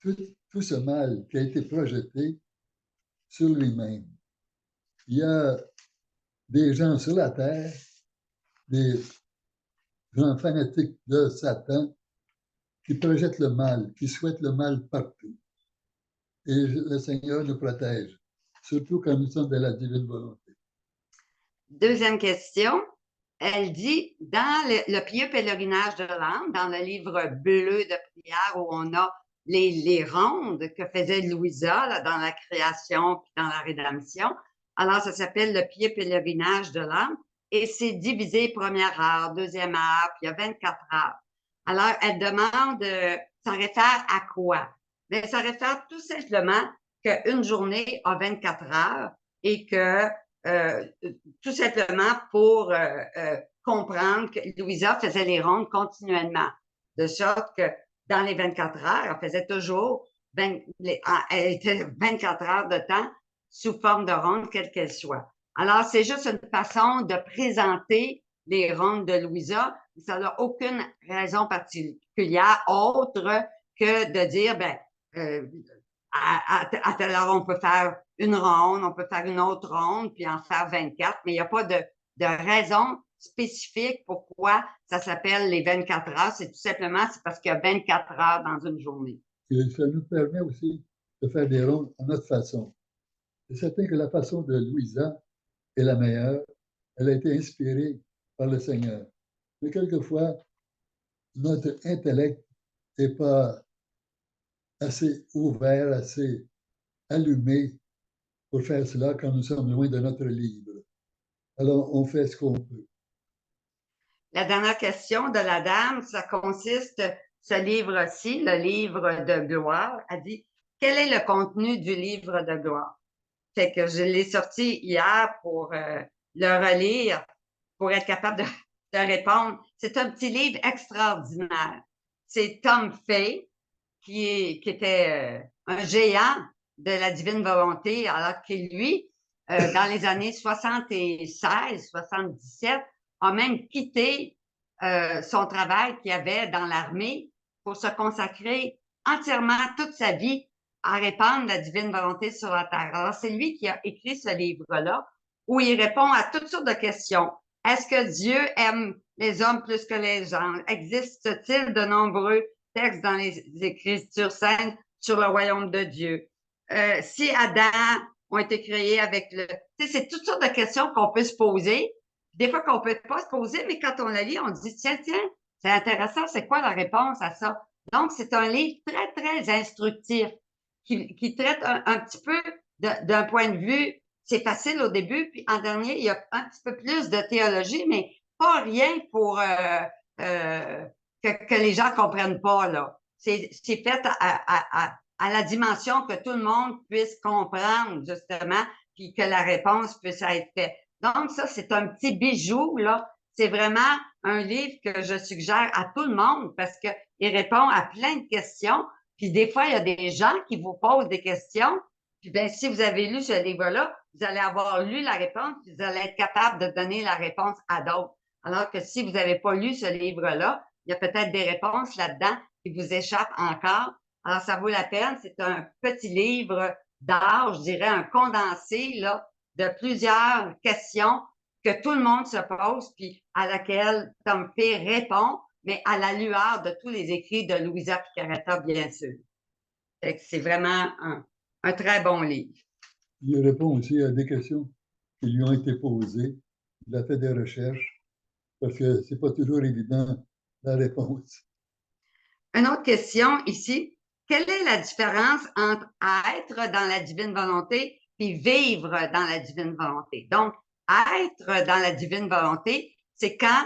tout ce mal qui a été projeté sur lui-même. Il y a des gens sur la terre, des gens fanatiques de Satan, qui projettent le mal, qui souhaitent le mal partout. Et le Seigneur nous protège, surtout quand nous sommes de la divine volonté. Deuxième question. Elle dit, dans le pieux pèlerinage de l'âme, dans le livre bleu de prière où on a les rondes que faisait Louisa là, dans la création puis dans la rédemption. Alors, ça s'appelle le pieux pèlerinage de l'âme et c'est divisé première heure, deuxième heure, puis il y a 24 heures. Alors, elle demande, ça réfère à quoi? Mais ça réfère tout simplement qu'une journée a 24 heures et que tout simplement pour comprendre que Louisa faisait les rondes continuellement, de sorte que dans les 24 heures, elle faisait toujours elle était 24 heures de temps sous forme de ronde, quelle qu'elle soit. Alors, c'est juste une façon de présenter les rondes de Louisa. Ça n'a aucune raison particulière autre que de dire, ben, à telle heure, on peut faire une ronde, on peut faire une autre ronde, puis en faire 24, mais il n'y a pas de raison spécifique pourquoi ça s'appelle les 24 heures. C'est tout simplement c'est parce qu'il y a 24 heures dans une journée. Et ça nous permet aussi de faire des rondes à notre façon. C'est certain que la façon de Louisa est la meilleure. Elle a été inspirée par le Seigneur. Mais quelquefois, notre intellect n'est pas assez ouvert, assez allumé pour faire cela quand nous sommes loin de notre livre. Alors, on fait ce qu'on peut. La dernière question de la dame, ça consiste, ce livre-ci, le livre de gloire, a dit, quel est le contenu du livre de gloire? Fait que je l'ai sorti hier pour le relire, pour être capable de répondre. C'est un petit livre extraordinaire. C'est Tom Fay, qui était un géant de la divine volonté, alors que lui, dans les années 76, 77, a même quitté son travail qu'il avait dans l'armée pour se consacrer entièrement toute sa vie à répandre la divine volonté sur la terre. Alors, c'est lui qui a écrit ce livre-là où il répond à toutes sortes de questions. Est-ce que Dieu aime les hommes plus que les anges? Existe-t-il de nombreux textes dans les Écritures saintes sur le royaume de Dieu? Si Adam ont été créés avec le... Tu sais, c'est toutes sortes de questions qu'on peut se poser. Des fois qu'on peut pas se poser, mais quand on la lit, on dit, tiens, c'est intéressant, c'est quoi la réponse à ça? Donc, c'est un livre très, très instructif qui traite un petit peu d'un point de vue, c'est facile au début, puis en dernier, il y a un petit peu plus de théologie, mais pas rien pour que les gens comprennent pas, là. C'est fait à la dimension que tout le monde puisse comprendre, justement, puis que la réponse puisse être faite. Donc, ça, c'est un petit bijou, là. C'est vraiment un livre que je suggère à tout le monde parce qu'il répond à plein de questions. Puis des fois, il y a des gens qui vous posent des questions. Puis bien, si vous avez lu ce livre-là, vous allez avoir lu la réponse, puis vous allez être capable de donner la réponse à d'autres. Alors que si vous n'avez pas lu ce livre-là, il y a peut-être des réponses là-dedans qui vous échappent encore. Alors, ça vaut la peine. C'est un petit livre d'art, je dirais, un condensé là, de plusieurs questions que tout le monde se pose, puis à laquelle Tom Fay répond, mais à la lueur de tous les écrits de Louisa Picaretta, bien sûr. C'est vraiment un très bon livre. Il répond aussi à des questions qui lui ont été posées. Il a fait des recherches parce que c'est pas toujours évident la réponse. Une autre question ici. Quelle est la différence entre être dans la divine volonté et vivre dans la divine volonté? Donc, être dans la divine volonté, c'est quand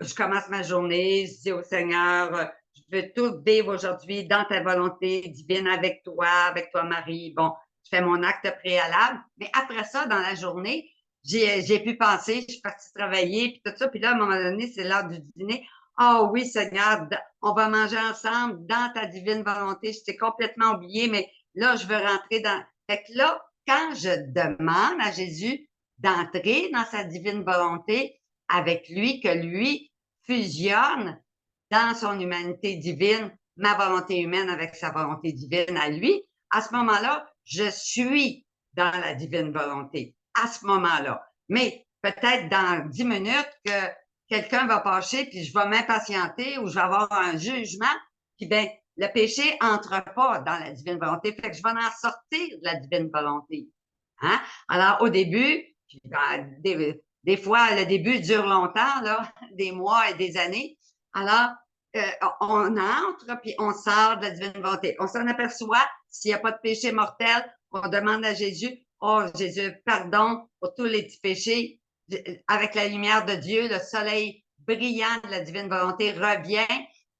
je commence ma journée, je dis au Seigneur, je veux tout vivre aujourd'hui dans ta volonté divine avec toi, Marie. Bon, je fais mon acte préalable. Mais après ça, dans la journée, j'ai pu penser, je suis partie travailler, puis tout ça. Puis là, à un moment donné, c'est l'heure du dîner. Oh oui, Seigneur, on va manger ensemble dans ta divine volonté. Je t'ai complètement oublié, mais là, je veux rentrer dans. Fait que là, quand je demande à Jésus d'entrer dans sa divine volonté avec lui, que lui fusionne dans son humanité divine, ma volonté humaine avec sa volonté divine à lui, à ce moment-là, je suis dans la divine volonté. À ce moment-là. Mais peut-être dans 10 minutes que quelqu'un va passer, puis je vais m'impatienter ou je vais avoir un jugement, puis ben le péché entre pas dans la divine volonté, fait que je vais en sortir de la divine volonté. Hein? Alors, au début, puis, ben, des fois, le début dure longtemps, là, des mois et des années. Alors, on entre, puis on sort de la divine volonté. On s'en aperçoit, s'il n'y a pas de péché mortel, on demande à Jésus, oh Jésus, pardon pour tous les petits péchés. Avec la lumière de Dieu, le soleil brillant de la divine volonté revient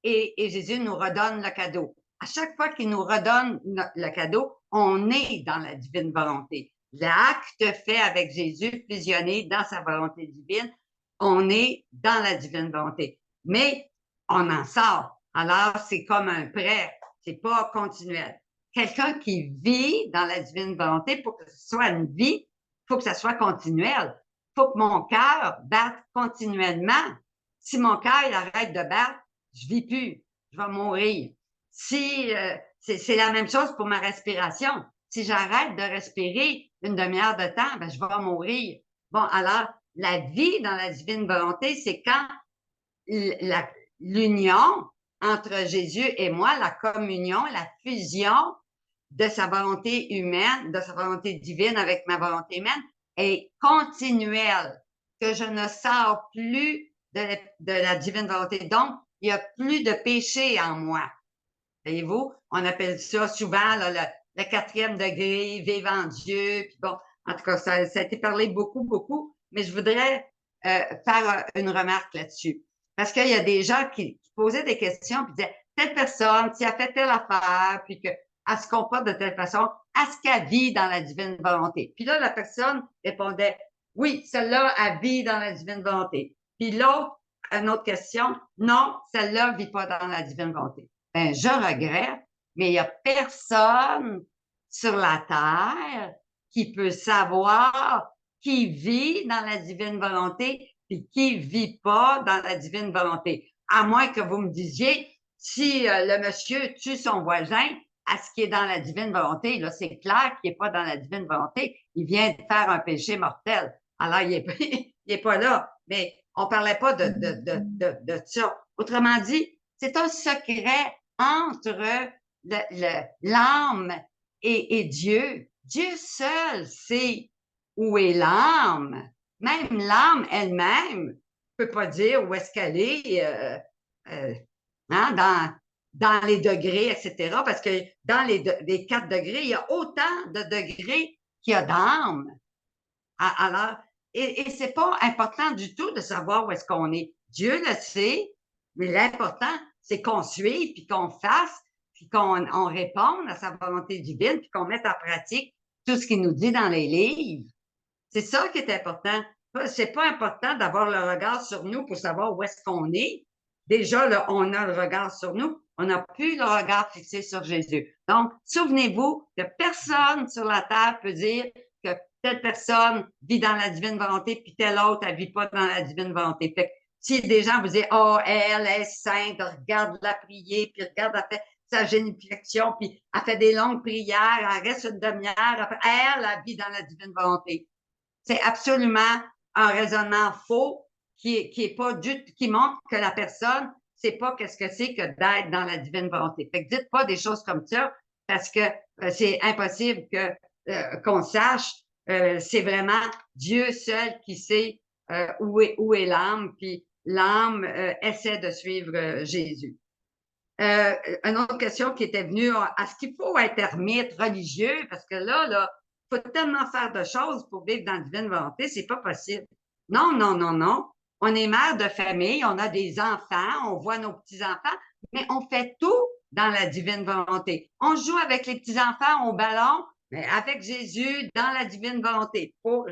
et Jésus nous redonne le cadeau. À chaque fois qu'il nous redonne le cadeau, on est dans la divine volonté. L'acte fait avec Jésus fusionné dans sa volonté divine, on est dans la divine volonté. Mais on en sort. Alors, c'est comme un prêt. C'est pas continuel. Quelqu'un qui vit dans la divine volonté, pour que ce soit une vie, il faut que ça soit continuel. Il faut que mon cœur batte continuellement. Si mon cœur il arrête de battre, je vis plus. Je vais mourir. Si c'est la même chose pour ma respiration. Si j'arrête de respirer une demi-heure de temps, ben, je vais mourir. Bon, alors, la vie dans la divine volonté, c'est quand l'union entre Jésus et moi, la communion, la fusion de sa volonté humaine, de sa volonté divine avec ma volonté humaine est continuelle, que je ne sors plus de la divine volonté. Donc, il n'y a plus de péché en moi. Voyez-vous, on appelle ça souvent là, le 4e degré, vivre en Dieu. Puis bon, en tout cas, ça a été parlé beaucoup, mais je voudrais faire une remarque là-dessus. Parce qu'il y a des gens qui posaient des questions puis disaient, telle personne, si elle fait telle affaire, puis qu'elle se comporte de telle façon, est-ce qu'elle vit dans la divine volonté? Puis là, la personne répondait, oui, celle-là, elle vit dans la divine volonté. Puis l'autre, une autre question, non, celle-là ne vit pas dans la divine volonté. Ben, je regrette, mais il n'y a personne sur la terre qui peut savoir qui vit dans la divine volonté et qui vit pas dans la divine volonté. À moins que vous me disiez, si le monsieur tue son voisin, à ce qui est dans la divine volonté, là, c'est clair qu'il n'est pas dans la divine volonté. Il vient de faire un péché mortel. Alors, il est pas là. Mais on parlait pas de ça. Autrement dit, c'est un secret entre l'âme et Dieu. Dieu seul sait où est l'âme. Même l'âme elle-même ne peut pas dire où est-ce qu'elle est hein, dans les degrés, etc. Parce que dans les 4 degrés, il y a autant de degrés qu'il y a d'âme. Alors, et c'est pas important du tout de savoir où est-ce qu'on est. Dieu le sait, mais l'important, c'est qu'on suive, puis qu'on fasse, puis qu'on réponde à sa volonté divine, puis qu'on mette en pratique tout ce qu'il nous dit dans les livres. C'est ça qui est important. C'est pas important d'avoir le regard sur nous pour savoir où est-ce qu'on est. Déjà, là, on a le regard sur nous. On n'a plus le regard fixé sur Jésus. Donc, souvenez-vous que personne sur la terre peut dire que telle personne vit dans la divine volonté, puis telle autre, elle vit pas dans la divine volonté. Fait que si des gens vous disent, oh, elle est sainte, regarde-la prier, puis regarde, elle fait sa génuflexion, puis elle fait des longues prières, elle reste une demi-heure, elle vit dans la divine volonté. C'est absolument un raisonnement faux qui montre que la personne c'est pas qu'est-ce que c'est que d'être dans la divine volonté. Fait que dites pas des choses comme ça parce que c'est impossible qu'on sache. C'est vraiment Dieu seul qui sait où est l'âme, puis l'âme essaie de suivre Jésus. Une autre question qui était venue, est-ce qu'il faut être ermite religieux? Parce que là, il faut tellement faire de choses pour vivre dans la divine volonté, c'est pas possible. Non, non, non, non. On est mère de famille, on a des enfants, on voit nos petits-enfants, mais on fait tout dans la divine volonté. On joue avec les petits-enfants au ballon, mais avec Jésus dans la divine volonté. Pour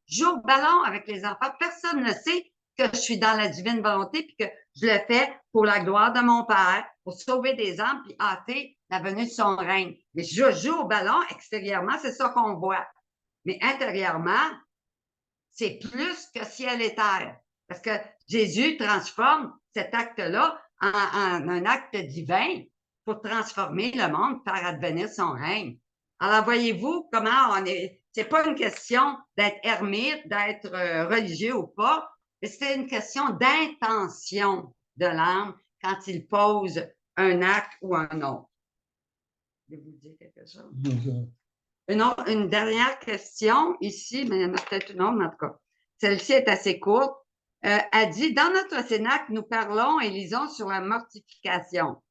jouer au ballon avec les enfants, personne ne sait que je suis dans la divine volonté puis que je le fais pour la gloire de mon Père, pour sauver des âmes puis hâter la venue de son règne. Mais je joue au ballon extérieurement, c'est ça qu'on voit. Mais intérieurement, c'est plus que ciel et terre. Parce que Jésus transforme cet acte-là en un acte divin pour transformer le monde, faire advenir son règne. Alors, voyez-vous comment on est. C'est pas une question d'être ermite, d'être religieux ou pas, mais c'est une question d'intention de l'âme quand il pose un acte ou un autre. Je vais vous dire quelque chose. Une dernière question ici, mais il y en a peut-être une autre, mais en tout cas. Celle-ci est assez courte. Elle dit, dans notre Cénacle, nous parlons et lisons sur la mortification.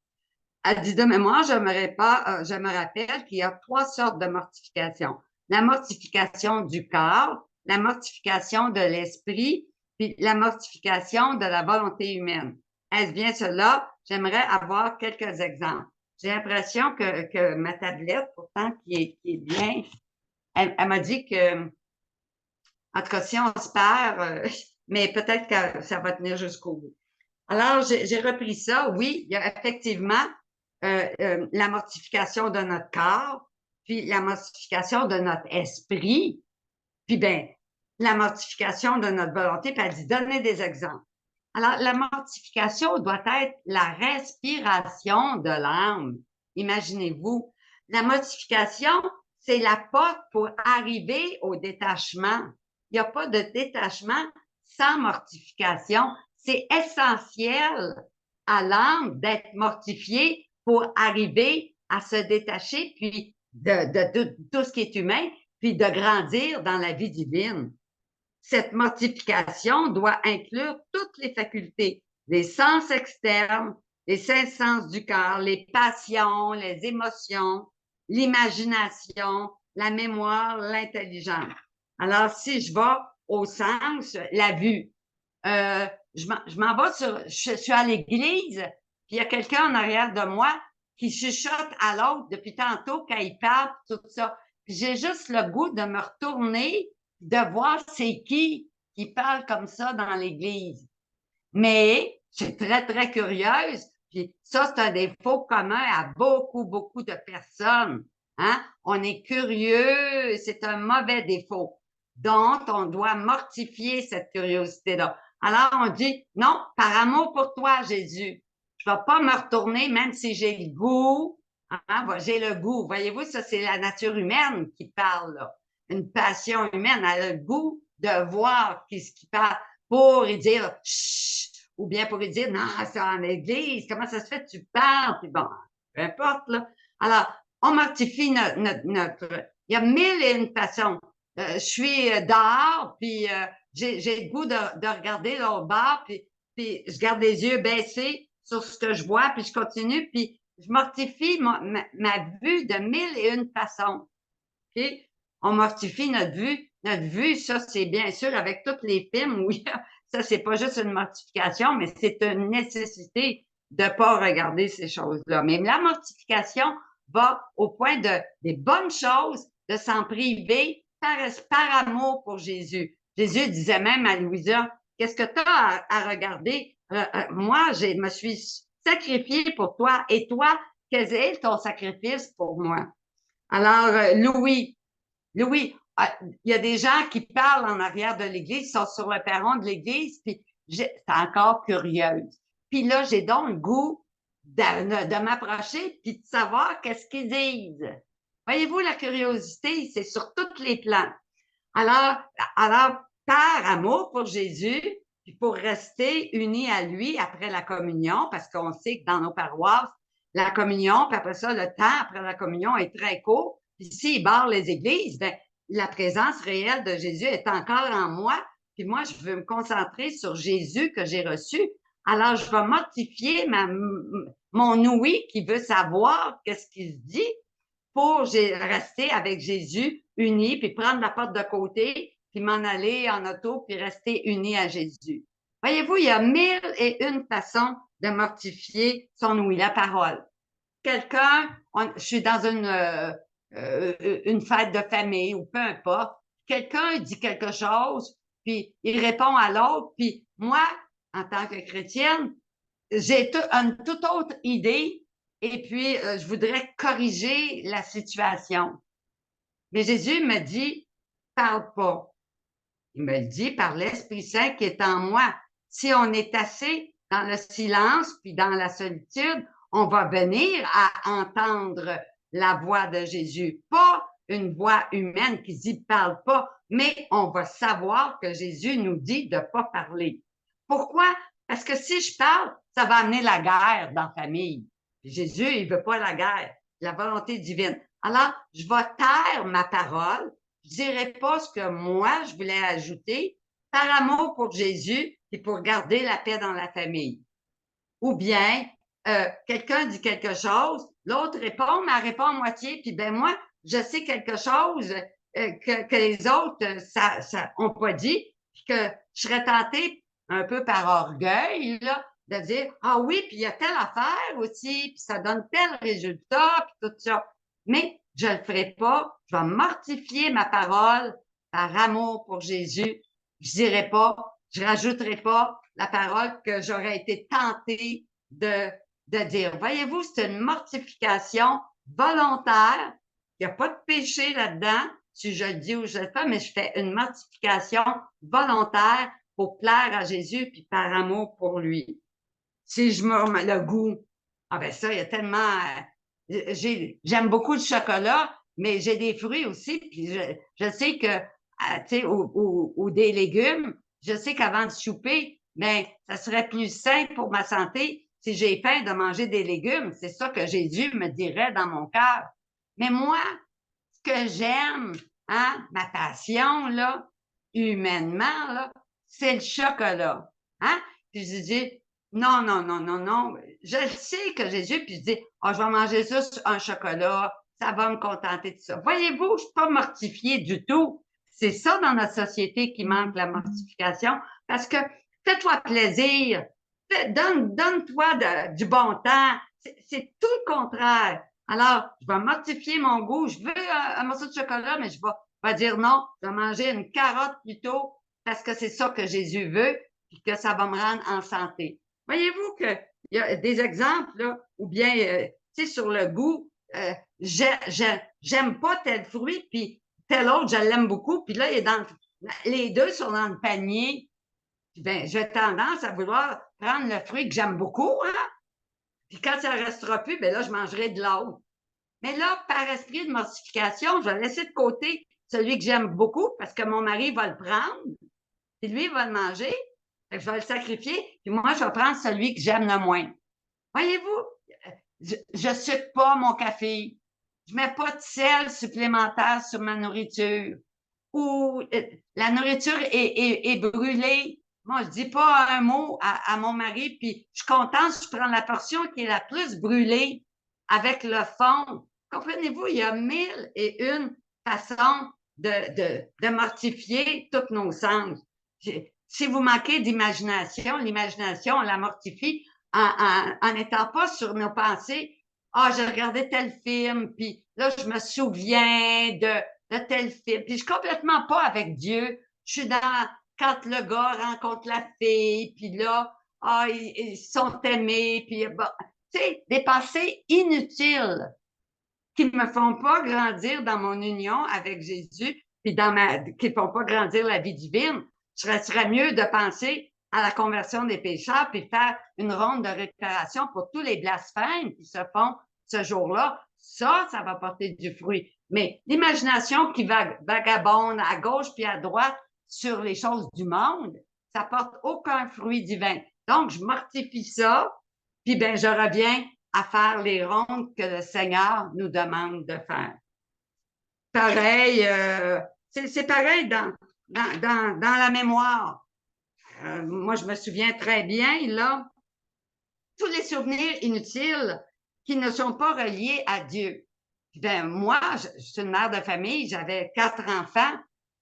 Elle dit de mémoire, je me rappelle qu'il y a 3 sortes de mortification. La mortification du corps, la mortification de l'esprit, puis la mortification de la volonté humaine. Est-ce bien cela? J'aimerais avoir quelques exemples. J'ai l'impression que ma tablette, pourtant, qui est bien, elle m'a dit que, en tout cas, si on se perd, mais peut-être que ça va tenir jusqu'au bout. Alors, j'ai repris ça. Oui, il y a effectivement la mortification de notre corps, puis la mortification de notre esprit, puis bien, la mortification de notre volonté, puis elle dit, donnez des exemples. Alors, la mortification doit être la respiration de l'âme. Imaginez-vous. La mortification, c'est la porte pour arriver au détachement. Il n'y a pas de détachement sans mortification. C'est essentiel à l'âme d'être mortifiée pour arriver à se détacher puis de tout ce qui est humain, puis de grandir dans la vie divine. Cette mortification doit inclure toutes les facultés, les sens externes, les 5 sens du cœur, les passions, les émotions, l'imagination, la mémoire, l'intelligence. Alors, si je vais au sens, la vue, je m'en vais je suis à l'église, puis il y a quelqu'un en arrière de moi qui chuchote à l'autre depuis tantôt quand il parle, tout ça. Puis j'ai juste le goût de me retourner, de voir c'est qui parle comme ça dans l'église. Mais je suis très, très curieuse, puis ça, c'est un défaut commun à beaucoup, beaucoup de personnes. Hein? On est curieux, c'est un mauvais défaut. Donc, on doit mortifier cette curiosité-là. Alors, on dit, non, par amour pour toi, Jésus, je ne vais pas me retourner, même si j'ai le goût. Hein, j'ai le goût. Voyez-vous, ça, c'est la nature humaine qui parle, là. Une passion humaine, elle a le goût de voir qu'est-ce qui parle pour y dire chut, ou bien pour y dire non, c'est en église, comment ça se fait que tu parles? Puis bon, peu importe, là. Alors, on mortifie notre. Il y a 1001 façons. Je suis dehors, puis j'ai le goût de regarder l'autre bord, puis je garde les yeux baissés sur ce que je vois, puis je continue, puis je mortifie ma vue de 1001 façons. Okay? On mortifie notre vue. Notre vue, ça, c'est bien sûr avec tous les films, oui, ça, c'est pas juste une mortification, mais c'est une nécessité de pas regarder ces choses-là. Mais la mortification va au point des bonnes choses, de s'en priver par amour pour Jésus. Jésus disait même à Louisa, qu'est-ce que tu as à regarder? Moi, je me suis sacrifié pour toi, et toi, quel est ton sacrifice pour moi? Alors, Louis, il y a des gens qui parlent en arrière de l'église, sont sur le perron de l'église, puis c'est encore curieuse. Puis là, j'ai donc le goût de m'approcher puis de savoir qu'est-ce qu'ils disent. Voyez-vous, la curiosité, c'est sur tous les plans. Alors, par amour pour Jésus, Puis pour rester unis à lui après la communion, parce qu'on sait que dans nos paroisses, la communion, puis après ça, le temps après la communion est très court. Puis s'il barre les églises, ben, la présence réelle de Jésus est encore en moi. Puis moi, je veux me concentrer sur Jésus que j'ai reçu. Alors, je vais mortifier mon ouïe qui veut savoir qu'est-ce qu'il se dit pour rester avec Jésus uni, puis prendre la porte de côté, puis m'en aller en auto, puis rester uni à Jésus. Voyez-vous, il y a 1001 façons de mortifier son ouïe, la parole. Quelqu'un, je suis dans une fête de famille ou peu importe, quelqu'un dit quelque chose, puis il répond à l'autre, puis moi, en tant que chrétienne, j'ai une toute autre idée et puis je voudrais corriger la situation. Mais Jésus me dit, parle pas. Il me le dit par l'Esprit Saint qui est en moi. Si on est assez dans le silence puis dans la solitude, on va venir à entendre la voix de Jésus. Pas une voix humaine qui dit parle pas, mais on va savoir que Jésus nous dit de pas parler. Pourquoi? Parce que si je parle, ça va amener la guerre dans la famille. Jésus, il veut pas la guerre, la volonté divine. Alors, je vais taire ma parole. Je dirai pas ce que moi, je voulais ajouter par amour pour Jésus et pour garder la paix dans la famille. Ou bien, quelqu'un dit quelque chose, l'autre répond, mais elle répond à moitié, puis ben moi, je sais quelque chose que les autres ça ont pas dit, puis que je serais tentée un peu par orgueil, là, de dire, ah oui, puis il y a telle affaire aussi, puis ça donne tel résultat, puis tout ça. Mais je le ferai pas, je vais mortifier ma parole par amour pour Jésus. Je dirai pas, je rajouterai pas la parole que j'aurais été tentée de dire. Voyez-vous, c'est une mortification volontaire. Il n'y a pas de péché là-dedans, si je le dis ou je le fais, mais je fais une mortification volontaire pour plaire à Jésus puis par amour pour lui. Si je me le goût, ah ben ça, il y a tellement... j'aime beaucoup le chocolat, mais j'ai des fruits aussi, puis je sais que, tu sais, ou des légumes, je sais qu'avant de souper, ben, ça serait plus sain pour ma santé si j'ai faim de manger des légumes. C'est ça que Jésus me dirait dans mon cœur. Mais moi, ce que j'aime, hein, ma passion, là, humainement, là, c'est le chocolat. Hein? Puis je dis, non, non, non, non, non. Je sais que Jésus, puis je dis, oh, je vais manger ça sur un chocolat, ça va me contenter de ça. Voyez-vous, je ne suis pas mortifiée du tout. C'est ça dans notre société qui manque la mortification, parce que fais-toi plaisir, donne-toi du bon temps. C'est tout le contraire. Alors, je vais mortifier mon goût. Je veux un morceau de chocolat, mais je vais dire non. Je vais manger une carotte plutôt parce que c'est ça que Jésus veut et que ça va me rendre en santé. Voyez-vous qu'il y a des exemples, là, ou bien, tu sais, sur le goût, j'aime pas tel fruit, puis tel autre, je l'aime beaucoup, puis là, les deux sont dans le panier. Puis ben, j'ai tendance à vouloir prendre le fruit que j'aime beaucoup, hein? Puis quand ça ne restera plus, ben là, je mangerai de l'autre. Mais là, par esprit de mortification, je vais laisser de côté celui que j'aime beaucoup parce que mon mari va le prendre, puis lui, il va le manger. Fait que je vais le sacrifier, puis moi, je vais prendre celui que j'aime le moins. Voyez-vous, je ne sucre pas mon café. Je ne mets pas de sel supplémentaire sur ma nourriture. Ou la nourriture est brûlée. Moi, je dis pas un mot à mon mari, puis je suis contente si je prends la portion qui est la plus brûlée avec le fond. Comprenez-vous, il y a 1001 façons de mortifier tous nos sens. Si vous manquez d'imagination, l'imagination, on la mortifie en n'étant pas sur nos pensées. Ah, j'ai regardé tel film, puis là, je me souviens de tel film. Puis je suis complètement pas avec Dieu. Je suis dans quand le gars rencontre la fille, puis là, ah, ils sont aimés, puis bon, tu sais, des pensées inutiles qui me font pas grandir dans mon union avec Jésus, puis qui font pas grandir la vie divine. Je serais mieux de penser à la conversion des pécheurs, puis faire une ronde de récupération pour tous les blasphèmes qui se font ce jour-là. Ça va porter du fruit. Mais l'imagination qui vagabonde à gauche puis à droite sur les choses du monde, ça porte aucun fruit divin. Donc, je mortifie ça, puis ben, je reviens à faire les rondes que le Seigneur nous demande de faire. Pareil, c'est pareil dans la mémoire. Moi, je me souviens très bien, là, tous les souvenirs inutiles qui ne sont pas reliés à Dieu. Ben, moi, je suis une mère de famille, j'avais 4 enfants,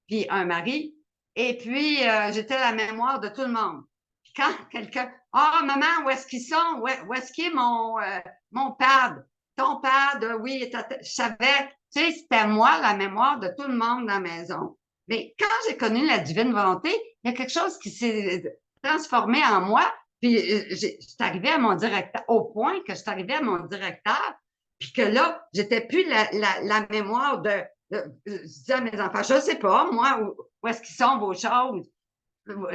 puis un mari, et puis j'étais la mémoire de tout le monde. Puis quand quelqu'un, ah, maman, où est-ce qu'ils sont? Où est-ce qu'il est mon pad? Ton pad, oui, je savais, tu sais, c'était moi la mémoire de tout le monde dans la maison. Mais quand j'ai connu la divine volonté, il y a quelque chose qui s'est transformé en moi, puis je suis arrivée à mon directeur, au point que je suis arrivée à mon directeur, puis que là, j'étais plus la mémoire je disais à mes enfants, je sais pas, moi, où est-ce qu'ils sont vos choses?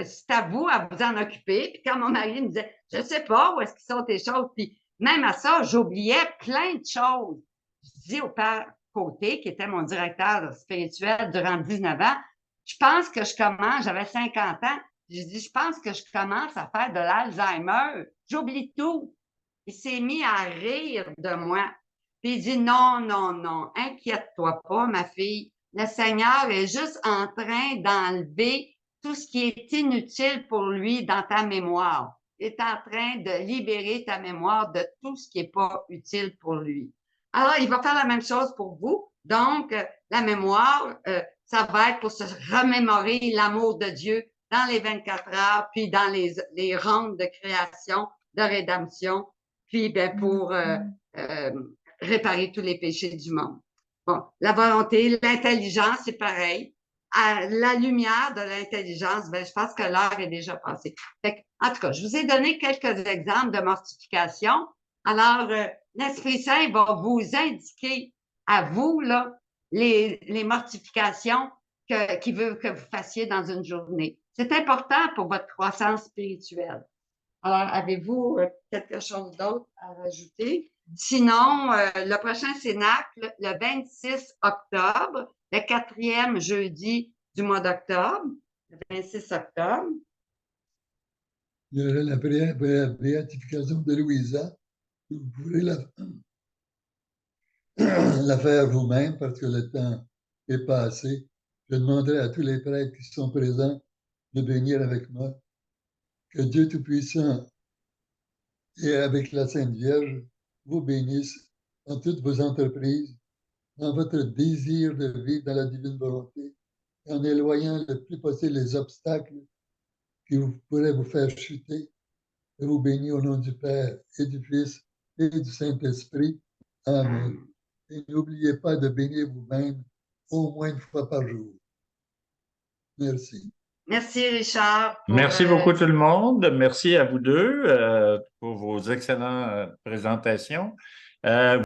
C'est à vous en occuper. Puis quand mon mari me disait, je sais pas où est-ce qu'ils sont tes choses, puis même à ça, j'oubliais plein de choses. Je dis au père Côté, qui était mon directeur spirituel durant 19 ans, je pense que je commence, j'avais 50 ans, je dis, je pense que je commence à faire de l'Alzheimer. J'oublie tout. Il s'est mis à rire de moi. Puis il dit, non, non, non, inquiète-toi pas, ma fille. Le Seigneur est juste en train d'enlever tout ce qui est inutile pour lui dans ta mémoire. Il est en train de libérer ta mémoire de tout ce qui n'est pas utile pour lui. Alors, il va faire la même chose pour vous. Donc, la mémoire, ça va être pour se remémorer l'amour de Dieu dans les 24 heures, puis dans les rondes de création, de rédemption, puis ben, pour réparer tous les péchés du monde. Bon, la volonté, l'intelligence, c'est pareil. À la lumière de l'intelligence, ben, je pense que l'heure est déjà passée. Fait que, en tout cas, je vous ai donné quelques exemples de mortification. Alors, l'Esprit Saint va vous indiquer à vous là, les mortifications qu'il veut que vous fassiez dans une journée. C'est important pour votre croissance spirituelle. Alors, avez-vous quelque chose d'autre à rajouter? Sinon, le prochain Cénacle, le 26 octobre, le 4e jeudi du mois d'octobre, le 26 octobre. Il y aura la béatification de Louisa. Vous pourrez la faire vous-même parce que le temps est passé. Je demanderai à tous les prêtres qui sont présents de bénir avec moi. Que Dieu Tout-Puissant et avec la Sainte Vierge vous bénisse dans toutes vos entreprises, dans votre désir de vivre dans la divine volonté, en éloignant le plus possible les obstacles qui pourraient vous faire chuter. Je vous bénis au nom du Père et du Fils et du Saint-Esprit. Amen. Et n'oubliez pas de bénir vous-même au moins une fois par jour. Merci. Merci, Richard. Merci beaucoup tout le monde. Merci à vous deux pour vos excellentes présentations.